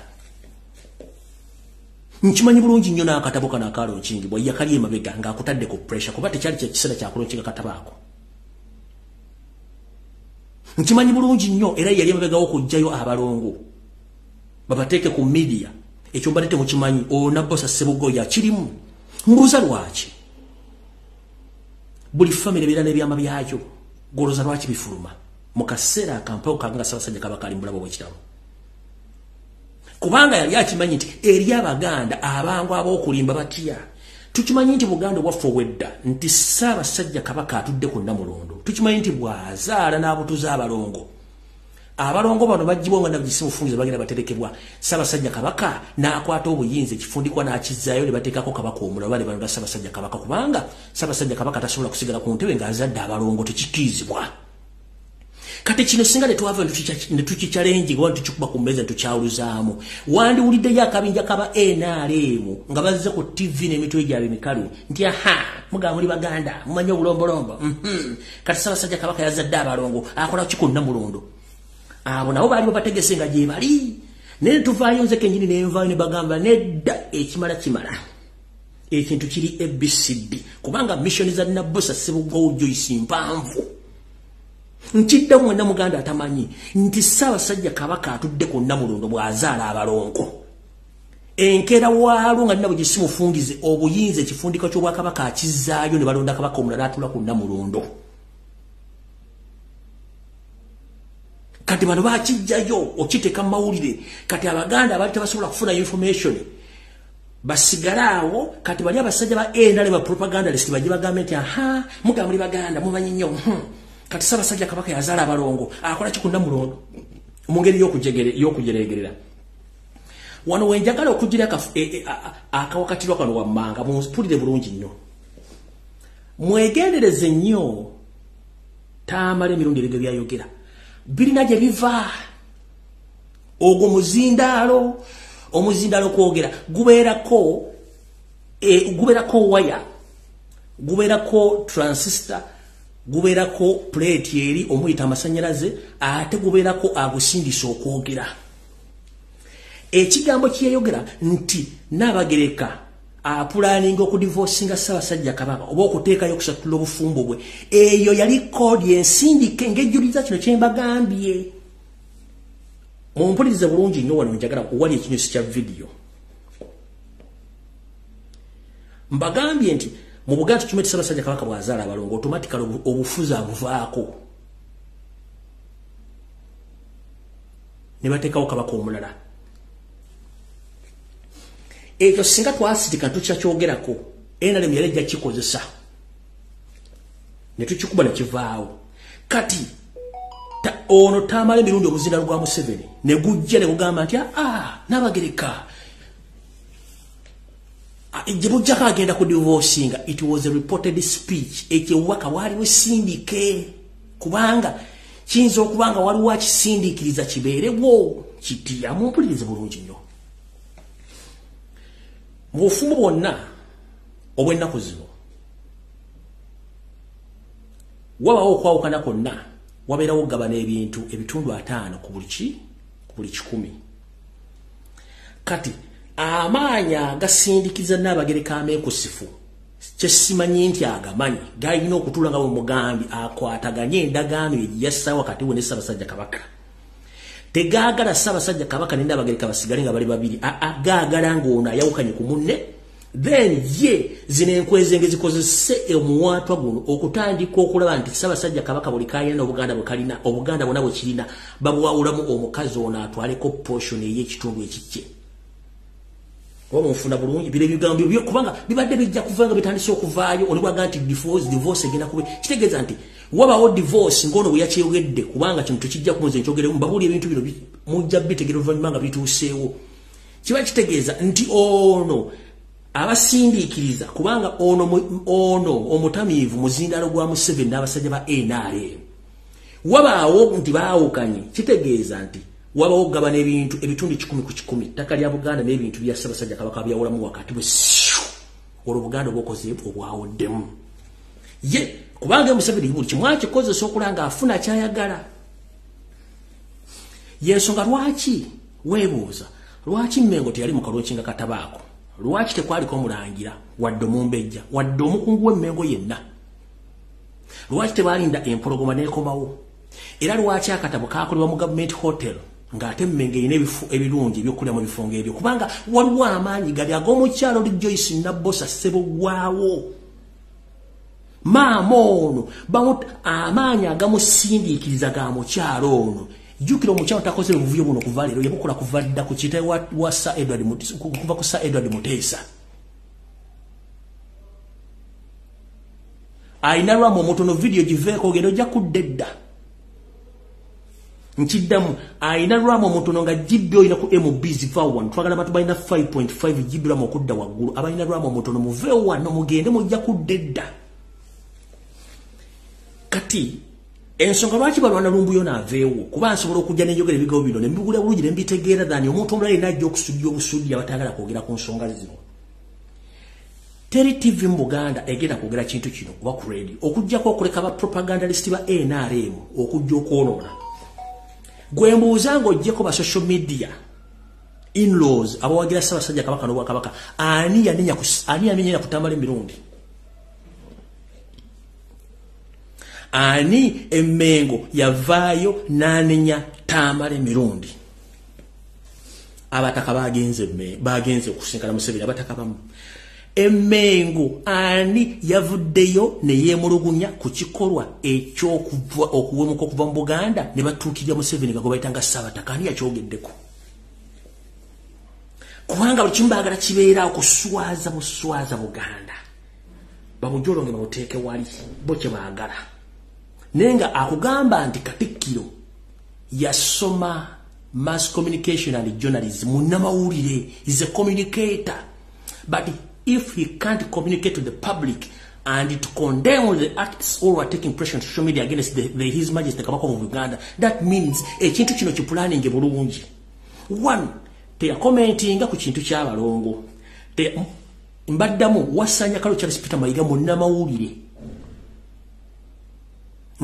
Nkimanyi bulungi nnyo n'akatabo kano akalonkingibwa yakali emabega ng'akutadde ku pressure kuba tekyali kyekiseera kyakulonkinga katabo ako. Nkimanyi bulungi nnyo era yali emabega okujjayo abalongo babateeke ku media ekyo mbadde temukimanyi Nabbosa Ssebogwawo yakirimu. Mbuuza lwaki buli famire beera n'ebyama byayo goloza lwaki bifuluma mu kaseera akampawo kanga Ssaabasajja Kabaka ali mbulabo bw'ekitabo. Kubanga yali akimanyi nti eri Abaganda abangu ab'okulimba batya. Tukimanyi nti Buganda waffe owedda nti Ssaabasajja Kabaka atudde ku Nnamulondo. Tukimanyi nti bw'azaala n'abutuza abalongo. Abalongo bano bagibwa nga nabagisi bufungiza bagenda baterekebwa. Ssaabasajja Kabaka n'akwata obuyinza ekifundikwa n'akizaayo ne bateekako Kabaka omulala bale bano Ssaabasajja Kabaka kubanga Ssaabasajja Kabaka tasobola kusigala ku ntebe ng'azadde abalongo tekikirizibwa. kati kino singa netwava netukichallenge nga tuchikuba ku mmeza tukyawuluzaamu wandi wulidde yakabinja kaba NRM nga bazze ku TV n'emitwe gyabwe mikalu nti mugamba muli Baganda mumanyi obulombolombo kati Ssaabasajja Kabaka yazadde abalongo akola kikonna mulondo abo nabo baali bategese nga gye bali ne tuvaayo nze kenyini nenvaayo ne bagamba nedda ekimala kimala ekintu kiri ABCD kubanga mission za Nabosa Ssebuggwawo Joyce mpanvu nkidda mwenna Muganda atamanyi nti Ssaabasajja Kabaka atudde ku Namulondo bw'azaala abalongo enkera waalo nga nabo gisimufungize obuyinza ekifundika ky'Obwakabaka akizaayo ne balonda Kabaka omulala atula ku Namulondo kati bano bakijjayo okiteeka mawulire kati Abaganda abaali tebasobola kufuna information basigalawo kati bali abasajja ba NRM ba propagandalist bajje bagambe nti mugamba muli Baganda mumanyi nnyo kati Ssaabasajja Kabaka yazaala abalongo akola kikunda mulondo mu ngeri y'okujeregerera wano wenjagala okugira akawakatirwa kano wammanga mumpulire bulungi nnyo mwegendereze nnyo taamala emirundi ebyo byayogera birina gye biva ogwo omuzindaalo kwogera gubeerako waya gubeerako transistor gubeerako plate eri omuyita amasanyalaze ate gubeerako agusindisa okwogera ekigambo kyeyogera nti Nnabagereka apulaninga okudivorcinga Ssaabasajja Kabaka oba okuteekayo okusatula obufumbo bwe eyo yali kodi ensindike ng'ejjuliza kino kye mbagambye mumpulirize bulungi nnyo wano njagala wali ekinyusi kya video mbagambye nti mu Buganda tukimanyi Ssaabasajja Kabaka bw'azaala abalongo automatically obufuzi abuvaako ne bateekawo Kabaka omulala ekyo singa twasitika tukyakyogerako NRM yali ejja kikozesa ne tukikuba ne kivaawo kati ono taamala emirundi omuzindaalo gwa Museveni ne gujja ne gugamba nti Nnabagereka gye bujjako agenda ku divorcinga. It was a reported speech ekyewaka waliwo sindike kubanga kiyinza okubanga waliwo akisindiikiriza kibeerewo kitiya mumpulirize bulungi nnyo mu bufumu bwonna obw'ennaku zino wabawo okwawukana kwonna wabeerawo gabana ebintu ebitundu 5 ku buli 100 kati amaanya gasindikiza Nnabagereka ameekusifu kyesimanyi nti agamanyi galina okutula nga mugambi akwataganye endagaano egiyassa wakati we ne Ssaabasajja Kabaka tegaagala Ssaabasajja Kabaka ne Nnabagereka basigale nga bali babiri gaagala ng'ono ayawukanye ku munne then ye zino enkwezenge zikozese omuwatwa guno okutandika okulaba nti Ssaabasajja Kabaka buli kayina Obuganda bwe kalina Obuganda bwonna bwe kirina babuwawulamu omukazi ono atwaleko portion ey'ekitundu ekikye omufuna bulungi bire bigambo byo kubanga bibadde bijja kuvanga bitandise okuvaayo olibwaga nti divorce egenda kube kitegeeza nti wabawo divorce ngono bwe yakyeyogedde kubanga kintu kijja kumuze nkyogere mbabuli ebintu bino mujja bitegera oluvannyuma nga bituuseewo kiba kitegeeza nti ono abasindiikiriza kubanga ono omutamiivu muzindaalo gwa Museveni n'abasajja ba NRM wabaawo nti baawukanye kitegeeza nti wabawo gabana ebintu ebitundu 10 ku 10 ttaka lya Buganda n'ebintu bya Ssaabasajja Kabaka byawulamu wakati bwe olwo Buganda bwokoze obwawoddemu ye kubanga Museveni buli kimu akikozesa okulanga afuna kyayagala yensonga lwaki weebuuza lwaki Mmengo teyali mu kalonkinga katabaako lwaki tekwaliko omulangira wadde Mumbejja wadde omukungu w'Emmengo yenna lwaki tebalinda empologoma n'ekomawo era lwaki akatabo kakolebwa mu Government Hotel ng'ate Mmengo erina ebifo ebirungi ebyokulya mu bifo ng'ebyo kubanga waliwo amaanyi gali ag'omukyalo Joyce Nabbosa Ssebuggwawo maama ono amaanyi agamusindiikiriza ga mukyalo ono jjukira omukyalo takoze obuvuyo buno kuva leero yabukola kuva dda ku kitaawe wa Sir Edward Muteesa kuva ku Sir Edward Muteesa ayina lwamu omutono video giveeko ogenda ojja kuddedda nkiddamu ayina lwamu omutono nga GB oyina ku MBs V1 twagala abantu balina 5.5 GB lwamu okudda waggulu abalina lwamu omutono mu V1 mugende mujja kuddedda kati ensonga lwaki balwana Lumbuye n'aveewo kuba nsobola okujja n'enjogera ebigambo bino ne mbigula bulungi ne mbitegeera ddani omuntu omulala yenna ajja okusudya obusudya batagala kwogera ku nsonga zino. Teri TV mu Buganda egenda kwogera kintu kino oba ku radio okujjako okuleka ba propagandalist ba NRM okujja okwonoona. Gwe mbuuza ng'oggyeko ba social media in-laws abawagira Ssaabasajja Kabaka n'Obwakabaka ani yamenya kutambala emirundi? Ani Emmengo yavaayo n'anenya tamala emirundi? Abataka bagenze okusinkana Museveni abataka bamu. Emmengo ani yavuddeyo ne yeemulugunya ku kikolwa okuwemuka okuva mu Buganda ne batuukirira Museveni gwe bayitanga Ssaabataka ani yakyogeddeko? Kubanga buli kimu baagala kibeera okuswaza buswaza Buganda babujolonge babuteeke wali bo kye baagala. Nenga akugamba nti Katikkiro yasoma mass communication and journalism munnamawulire is a communicator, but if he can't communicate to the public and to condemn the acts all are taking pressure on social media against His Majesty Kabaka of Uganda, that means ekintu kino kipulaninge bulungi. One, teya commentinga ku kintu ky'abalongo. Mbaddamu wasanya kalo Charles Peter Mayiga munnamawulire.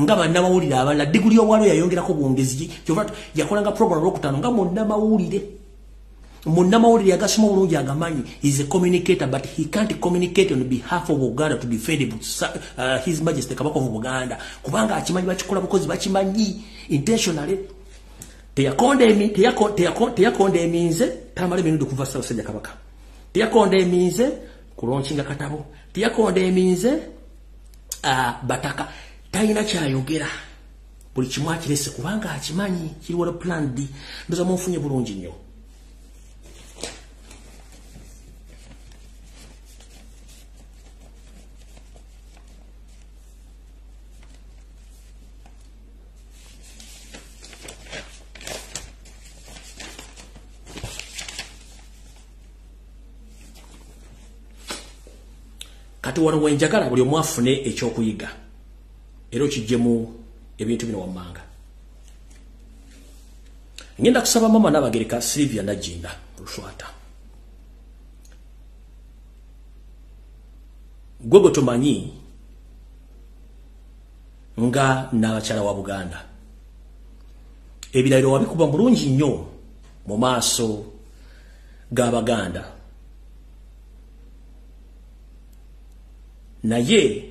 Nga bannamawulire abala diguli obwalo yayongerako bwongezi kyova yakolanga program lokutano nga munnamawulire yagasoma bulungi agamanyi is a communicator, but he can't communicate on behalf of Uganda to defend His Majesty Kabaka of Uganda kubanga akimanyi bakikola bukozi bakimanyi intentionally. Teyakondemize tamale minudu kuva Ssaabasajja Kabaka, teyakondemize kulonkinga katabo, teyakondemize bataka tayina kyayogera buli kimu akirese kubanga akimanyi kiriwo plan D. Ndoza munfunye bulungi nnyo. Kati wano wenjagala buli omu afune ekyokuyiga era kijjemu ebintu bino wammanga. Ngenda kusaba mama Nabagereka Sylvia Najinda Luswata. Gwego tumanyi nga n'abakyala wa Buganda ebirayiro wabikuba bulungi nnyo mu maaso g'Abaganda, naye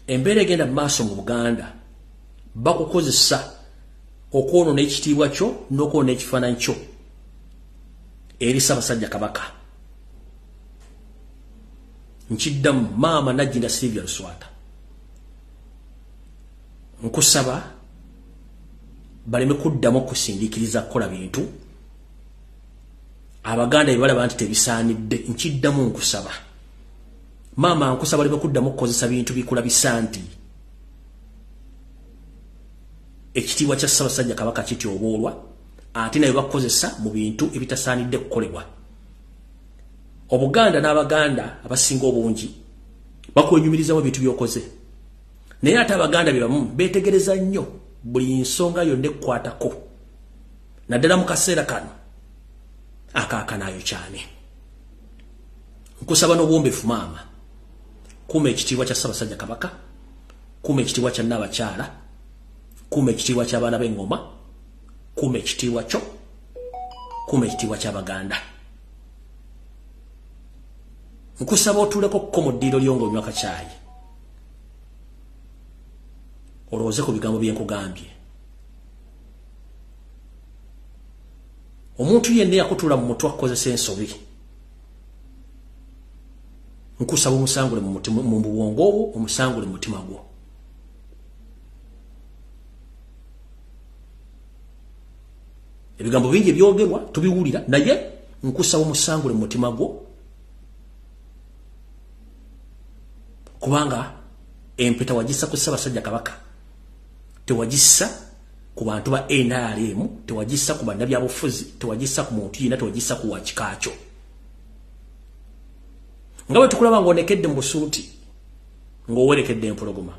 embeera egenda maaso mu Buganda bakukozesa okwonoona ekitiibwa kyo n'okwonoona ekifaananyi kyo eri Ssaabasajja Kabaka. Nkiddamu maama Najinda Sylvia Luswata, nkusaba baleme kuddamu okusindiikiriza kukola bintu Abaganda ebalaba nti tebisaanidde. Nkiddamu nkusaba maama, nkusaba baleme kuddamu okukozesa bintu bikula bisanti ekitiibwa kya Ssaabasajja Kabaka kityoboolwa ate naye bakozesa mu bintu ebitasaanidde kukolebwa. Obuganda n'Abaganda abasinga obungi bakwenyumirizamu ebintu byokoze, naye ate Abaganda bebamu beetegereza nnyo buli nsonga yonna ekkwatako, naddala mu kaseera kano akaakanayo cyane. Nkusaba n'obuwombeefu maama, kuuma ekitiibwa kya Ssaabasajja Kabaka, kuuma ekitiibwa kya Nnaabakyala, kuuma ekitiibwa ky'abaana b'eŋŋoma, kuuma ekitiibwa kyo, kuuma ekitiibwa ky'Abaganda. Nkusaba otuuleko ko mu ddiiro lyo ng'onywa kacaayi olowooze ku bigambo bye nkugambye. Omuntu yenna yakutuula mu mutwe akukozesa ensobi, nkusaba omusangule mu bwongo obwo, omusangule mu mutima gwo. Ebigambo bingi ebyogerwa tubiwulira, naye nkusaba omusangule mu mutima gwo, kubanga empeta wagissa ku Ssaabasajja Kabaka, tewagissa ku bantu ba NRM, tewagissa ku bannabyabufuzi, tewagissa ku muntu yenna, tewagissa ku wakikaakyo. Nga bwe tukulaba ng'onekedde mu busuuti ng'owerekedde empologoma,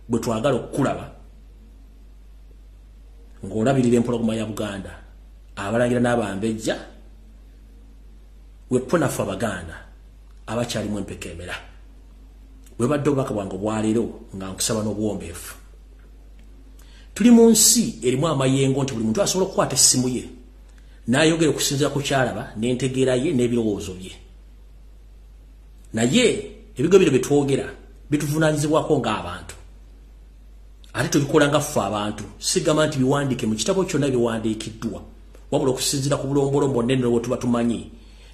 bwe twagala okukulaba ng'olabirira empologoma ya Buganda abalangira n'abambejja wepo naffe Abaganda abakyalimu empeka emera bwe badde obubaka bwange obwaleero nga nkusaba n'obuwombeefu tuli mu nsi erimu amayengo nti buli muntu asobola okukwata essimu ye n'ayogera okusinziira ku kyalaba n'entegeera ye n'ebirowoozo bye naye ebigo bino bye twogera bituvunaanyizibwako ng'abantu ate tubikola nga ffe abantu sigamba nti biwandiike mu kitabo kyonna biwandiikiddwa wabula okusinziira ku bulombolombo nnene bwe tuba tumanyi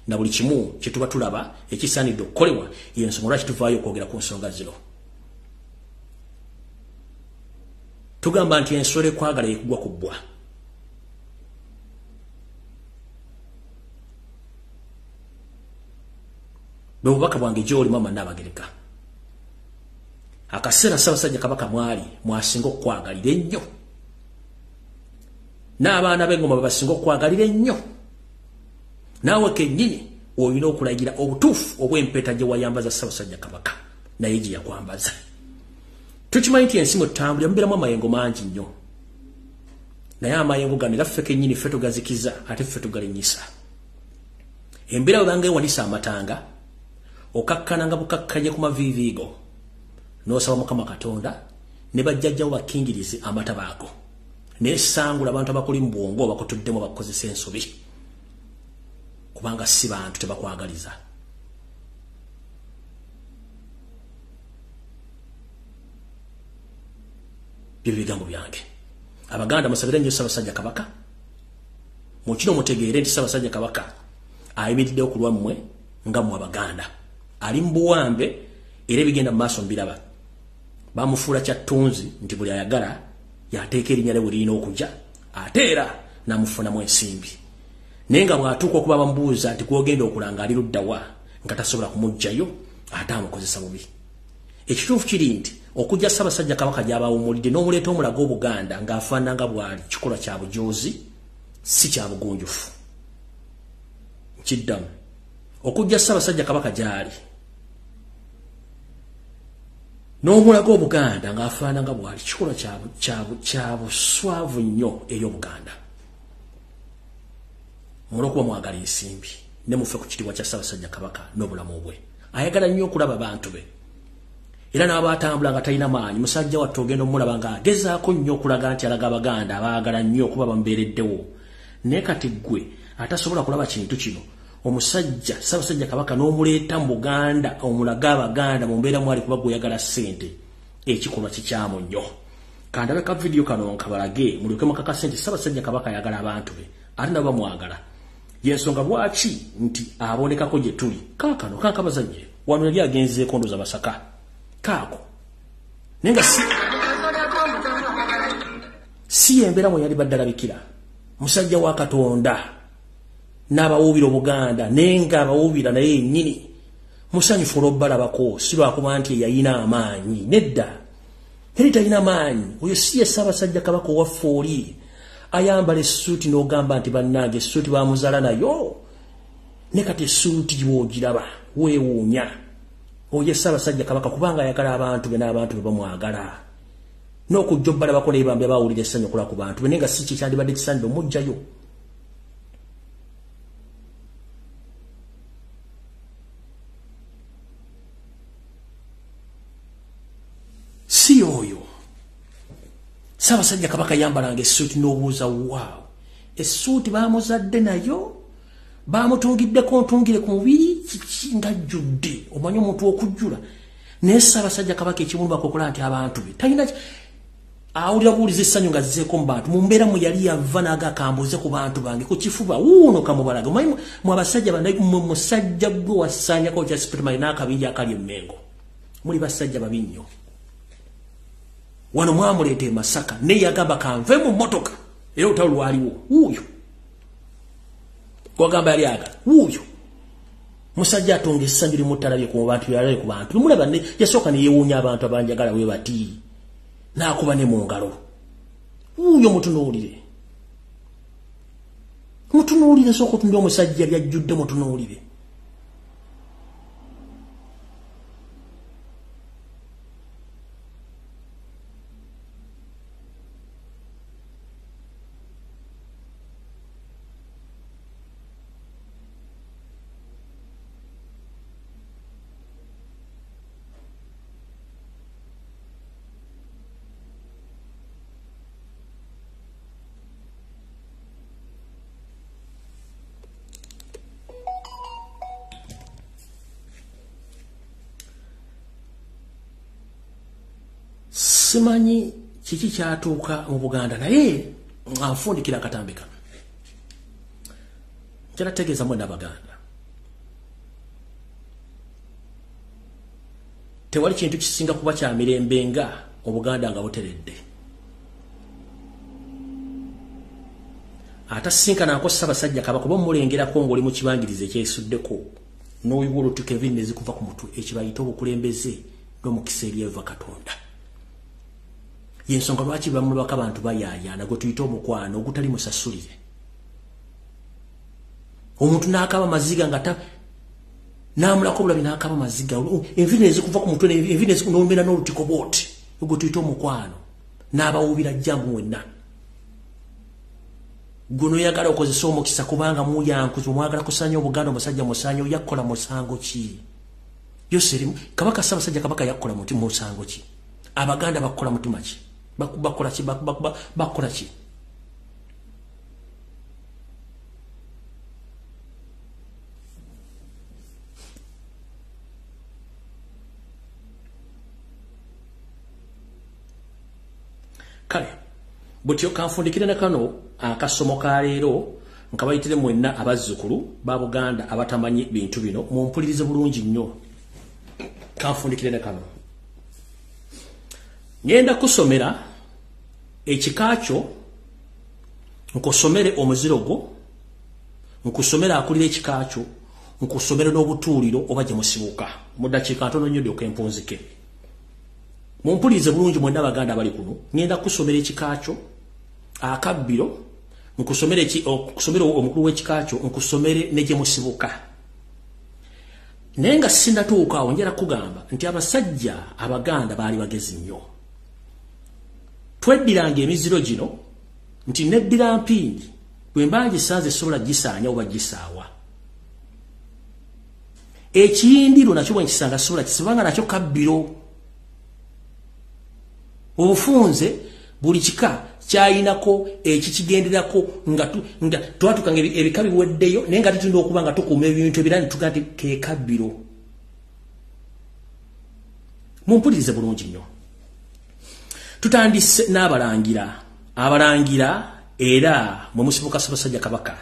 na buli kimu kye tuba tulaba ekisaanidde okukolebwa y'ensonga lwaki tuvaayo okwogera ku nsonga zino tugamba nti ensolo ekwagala ekugwa ku bbwa bwe bubaka bwange gy'oli Mama Nnaabagereka akaseera Ssaabasajja Kabaka mwali mwasinga okukwagalira ennyo n'abaana b'engoma bwe basinga okukwagalira ennyo naawe kennyini olina okulagira obutuufu obw'empeta gye wayambaza Ssaabasajja Kabaka naye gye yakwambaza tukimanyi nti ensi mwe tutambulira mubeeramu amayengo mangi nnyo naye amayengo gano era ffe kennyini ffe tugazikiza ate ffe tugalinnyisa embeera bwe banga ewanisa amatanga okakkananga bukakkanye ku maviiviigo n'osaba Mukama Katonda ne bajjajjawo bakkingirize amataba ago n'essangula abantu abakuli mu bwongo bakutuddemu bakozesa ensobi kubanga si bantu tebakwagaliza byo bigambo byange Abaganda musabire nnyo Ssaabasajja Kabaka mu kino mutegeere nti Ssaabasajja Kabaka ayimiriddewo ku lwammwe nga mu Abaganda ali mu buwambe era ebigenda mu maaso mbiraba bamufuula kyattunzi nti buli ayagala yateeka erinnya lye lirina okujja ate era namufunamu ensimbi naye nga bw'atuuka okuba bamubuuza nti gw'ogenda okulanga ali luddawa nga tasobola kumuggyayo ate amukozesa bubi ekituufu kiri nti okujja Ssaabasajja Kabaka gy'abawummulidde n'omuleeta omulaga Obuganda ng'afaanana nga bw'ali kikolwa kya bujoozi si kya bugunjufu nkiddamu okujja Ssaabasajja Kabaka gy'ali n'omulaga Obuganda ng'afaanana nga bw'ali kikolwa kya buswavu nnyo eri Obuganda mulwokuba mwagala ensimbi ne mufe ku kitiibwa kya Ssaabasajja Kabaka n'obulamu bwe ayagala nnyo okulaba abantu be era n'abatambula nga talina maanyi musajja wattu ogenda omulaba ng'agezaako nnyo okulaga nti alaga Abaganda abaagala nnyo okuba bamubeereddewo naye kati ggwe atasobola kulaba kintu kino omusajja Ssaabasajja Kabaka n'omuleeta mu Buganda omulaga Abaganda mu mbeera mwali kuba gweyagala ssente ekikolwa kikyamu nnyo kandabe ka vidiyo kano nkabalage mulyoke mukakase nti Ssaabasajja Kabaka ayagala abantu be ate nabo bamwagala yensonga lwaki nti abonekako gye tuli kaakano kankabazannye wano yali agenzeeko ndoza Basaka kaako naye nga si embeera mwe yali badde alabikira musajja wa Katonda n'abawuubira Obuganda naye nga abawuubira naye yennyini musanyufu olw'obbalabako si lwakuba nti yayina amaanyi nedda yali talina maanyi oyo si ye Ssaabasajja Kabaka owaffe oli ayambala essuuti n'ogamba nti bannange essuuti bamuzaala nayo ne kati essuuti gy'ogiraba weewuunya oye Ssaabasajja Kabaka kubanga ayagala abantu be n'abantu be bamwagala n'okujja obbalabako naye bambi abawulira essanyu okulaba ku bantu be naye nga si kikyandibadde kisaanidde omuggyayo si oyo Ssaabasajja Kabaka yambalanga essuuti n'obuuza waawo essuuti baamuzadde nayo bamutungiddeko ntungire ku mubiri ng'ajjudde omanyi omuntu okujjula naye Ssaabasajja Kabaka ekimulumako okola nti abantu be talina awulira buuliza essanyu nga zzeeko mu bantu mu mbeera mwe yali yava n'agakambuze ku bantu bange ku kifuba wuuno kamubalaga omanyi mu abasajja musajja gwe wasaanyako kya sipirimali n'akabinja akali emmengo muli basajja babi nnyo wano mwamuleeta e Masaka naye yagamba kanve mu mmotoka era olutalo lwaliwo wuuyo gwagamba yali agala wuuyo musajja atonga essanyu limutalabye ku bantu yalabe ku bantu lumulaba yasooka ne yeewuunya abantu abanjagala we bati n'akuba ne mu ngalo wuuyo mutunuulire sooka otunde omusajja yali ajjudde mutunuulire simanyi kiki kyatuuka mu Buganda naye anfundikira akatambi kano njala tegeeza mwe n'Abaganda tewali kintu kisinga kuba kya mirembe nga Obuganda nga buteredde atasinkana nko Ssaabasajja Kabaka kuba mulengerako ng'oli mu kibangirizi ekyesuddeko n'oyiwa olutuka evinne zikuva ku mutwe ekibayita obukulembeze n'omukisa eryeva Katonda yensonga lwaki bamulwako abantu bayaayaana gwe tuyita omukwano ogutali musasulire omuntu n'akaba maziga nga n'amulako bulabi n'akaba maziga enviri nezikuva ku mutwe enviri n'ombeera n'olutiko bwoti gwe tuyita omukwano n'abawuubira jjangu mwenna guno yagala okozesa omukisa kubanga muyankuzi mwagala kusanya Obuganda omusajja musanyo yakkola musango ki yoserimu Kabaka Ssaabasajja Kabaka yakkola muti musango ki Abaganda bakola mutima ki bakola ki bakola ki kale butyo kanfundikira na kano akasomo ka leero nkabayitire mwenna abazzukulu ba Buganda abatamanyi bintu bino mumpulirize bulungi nnyo kanfundikira na kano ngenda kusomera ekikakyo nkusomere omuzirogo nkusomera akulira ekikakyo nkusomere n'obutuuliro oba gye musibuka mu ddakiika ntono nnyo ddyoka empunzike mumpulirize bulungi mwenna Abaganda bali kuno ngenda kusomera ekikakyo akabbiro nkusomere omukulu w'ekikakyo nkusomere ne gye musibuka naye nga sinnatuuka awo njala kugamba nti abasajja Abaganda baali bagezi nnyo tweddiranga emiziro gino nti neddira mpindi bwe mba gisanze esobola gisaanya oba gisaawa ekiyindiro nakyo bwe nkisanga sobola kisibanga nakyo kabbiro obufunze buli kika kyayinako ekikigenderako nga twatukanga ebika biweddeyo naye nga tutunda okuba nga tukuuma ebintu ebirani tugaa nti kekabbiro mumpulirize bulungi nnyo tutandise n'abalangira era mwe musibuka Ssaabasajja Kabaka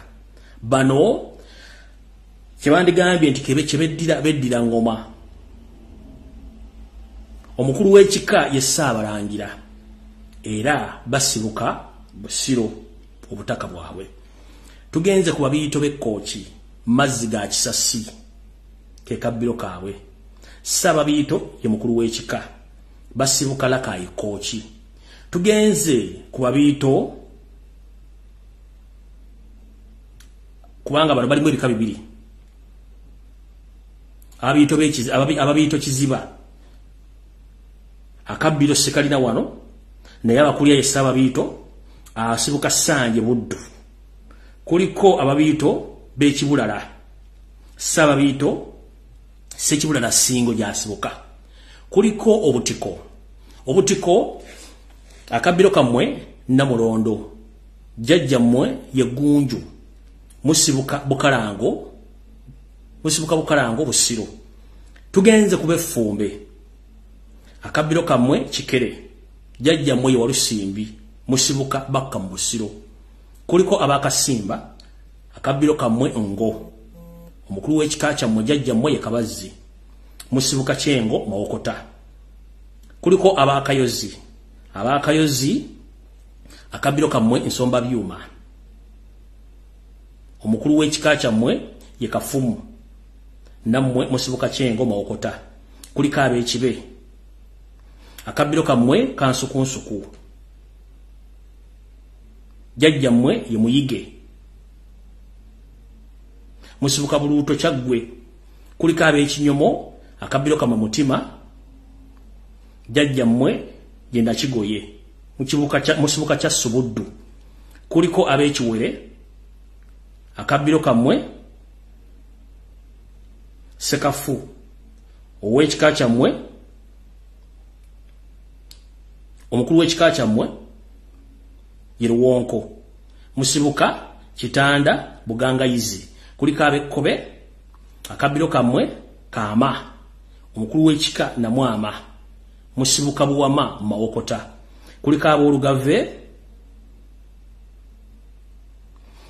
bano kyebandigambye nti beddira ngoma omukulu w'ekika ye Ssaabalangira era basibuka busiro obutaka bwabwe tugenze ku babiyito b'Ekkooki mazzi ga Kisasi ke kabbiro kaabwe Ssaababiyito ye mukulu w'ekika basibuka Lakayi Kkooki tugenze ku babiyito kubanga bano balimu ebika bibiri ababiyito Kiziba akabbiro Sekalina wano naye abakulya ye Ssaababiyito asibuka Ssanje Buddu kuliko ababiyito b'Ekibulala Ssaababiyito Ssekibulala Ssingo gyasibuka kuliko obutiko akabbiro kammwe Namulondo jjajjammwe ye Ggunju musibuka Bukalango Busiro tugenze ku b'Effumbe akabbiro kammwe Kikere jjajjammwe ye Walusimbi musibuka Bakka mu Busiro kuliko ab'Akasimba akabbiro kammwe Ngo omukulu w'ekika kyammwe jjajjammwe ye Kabazzi musibuka Kyengo Mawokota kuliko ab'Akayozi akabbiro kammwe Nsomba Byuma omukulu w'ekika kyammwe ye Kafumu nammwe musibuka Kyengo Mawokota kuliko ab'Ekibe akabbiro kammwe Kansukunsuku jjajjammwe ye Muyige musibuka Buluuto Kyaggwe kuliko ab'Ekinyomo akabbiro kammwe Mutima jjajjammwe ye Nakigoye musibuka kya Subuddu kuliko ab'Ekiwere akabbiro kammwe Sekafu ow'ekika kyammwe omukulu w'ekika kyammwe ye Luwonko musibuka Kitanda Bugangayizi kuliko ab'Ekkobe akabbiro kammwe Kaama omukulu w'ekika Namwama musibuka buwama mawokota kuliko aboolugave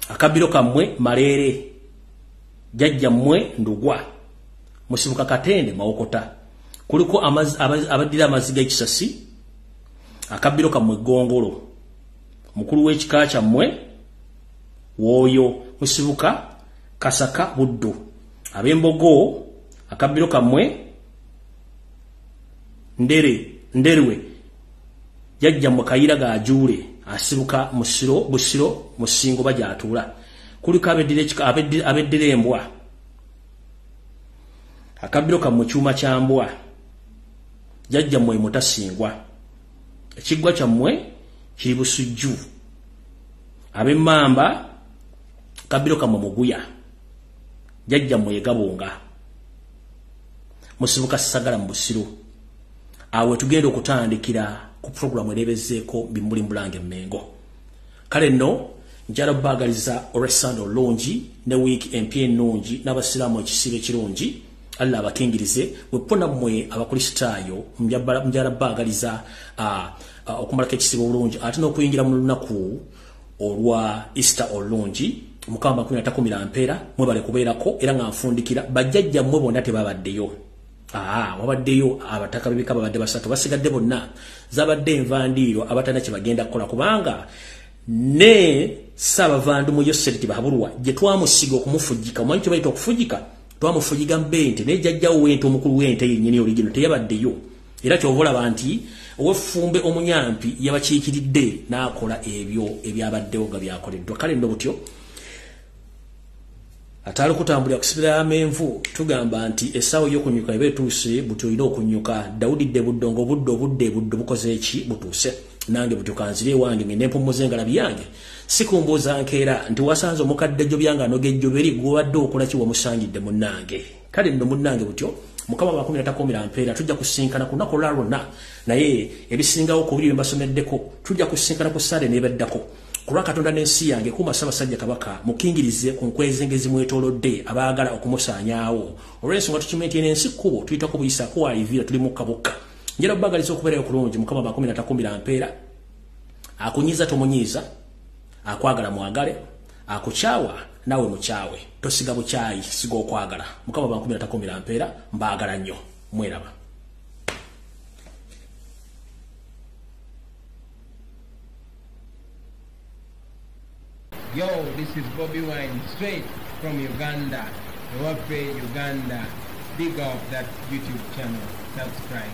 akabiro kammwe Malere jajja mmwe Ndugwa musibuka Katende mawokota kuliko abadira amaziga ekisasi akabiro kammwe Gongolo mukulu w'ekika kyammwe Woyo musibuka Kasaka Buddu abembogo akabiro kammwe Nderwe jajja mu Kayira ga Jule asibuka Busiro musingo bajatula kuliko abeddirembwa akabiro kammwe Kyuma kyambwa jajja mmwe Mutasingwa ekigwa kyammwe kiri Busujju ab'Emmamba akabiro kammwe Muguya jajja mmwe Gabunga musibuka Sagala mu Busiro awe tugenda okutandikira ku programu erebezeeko Bimbuli Mbulange Mmengo kale nno njala bagaliza olw'essande olungi ne wiiki empya ennungi n'abasiraamu ekisibo ekirungi Allah abakingirize wepona mmwe abakristaayo njala bagaliza okumalako ekisibo bulungi ate n'okuyingira mu lunaku olwa Easter olungi Mukama 13 mpeera mwebale kubeerako era nga nfundikira bajjajja mmwe bonna tebabaddeyo wabaddeyo abataka bibika babadde basatu basigadde bonna zabadde envandiiro abatana kye bagenda kukola kubanga ne Ssabavandumu Yoseriti Bahabulwa gye twamusiga okumufujika mwanyi kye bayita okufujika twamufujiga mbente ne jjajjawo w'ente omukulu w'ente yennyini oligino teyabaddeyo era kyobola nti oweffumbe omunyampi yabakiikiridde n'akola ebyo ebyabaddewo nga byakoleddwa kale nno butyo atali kutambulira kusibira amenvu tugamba nti esawo y'okunyuka ebetuuse butyo olina okunyuka Daudi de buddongo budde bukoze eki butuuse nange butyo kanzire wange ngende mpumuze ngalabi yange sikumbuuza nkeera nti wasanze omukadde jjo byanga anogejjo beri gwobadde okola ki wamusangidde munnange kale nno munnange butyo Mukama 13 mpeera tujja kusinkana ku lunaku lwalwonna naye ebisingawo ku biri mbasomeddeko tujja kusinkana ku ssale n'ebeddako kulwa Katonda n'ensi yange kuma Ssaabasajja Kabaka mukingirize ku nkwezengezi mwetolodde abaagala okumusaanyaawo olw'ensonga tukimenti n'ensi kkubo tuyitako buyisa kuwalivira tuli mu kabokka njala bagaliza okubeerayo kulungi Mukama 13 mpeera akunyiza tomunyiza akwagala mwagale akukyawa nawe mukyawe tosiga bukyayi siga okwagala Mukama 13 mpeera mbaagala nnyo mweraba. Yo, this is Bobby Wine, straight from Uganda, Ewaffe, Uganda. Big up that YouTube channel, subscribe.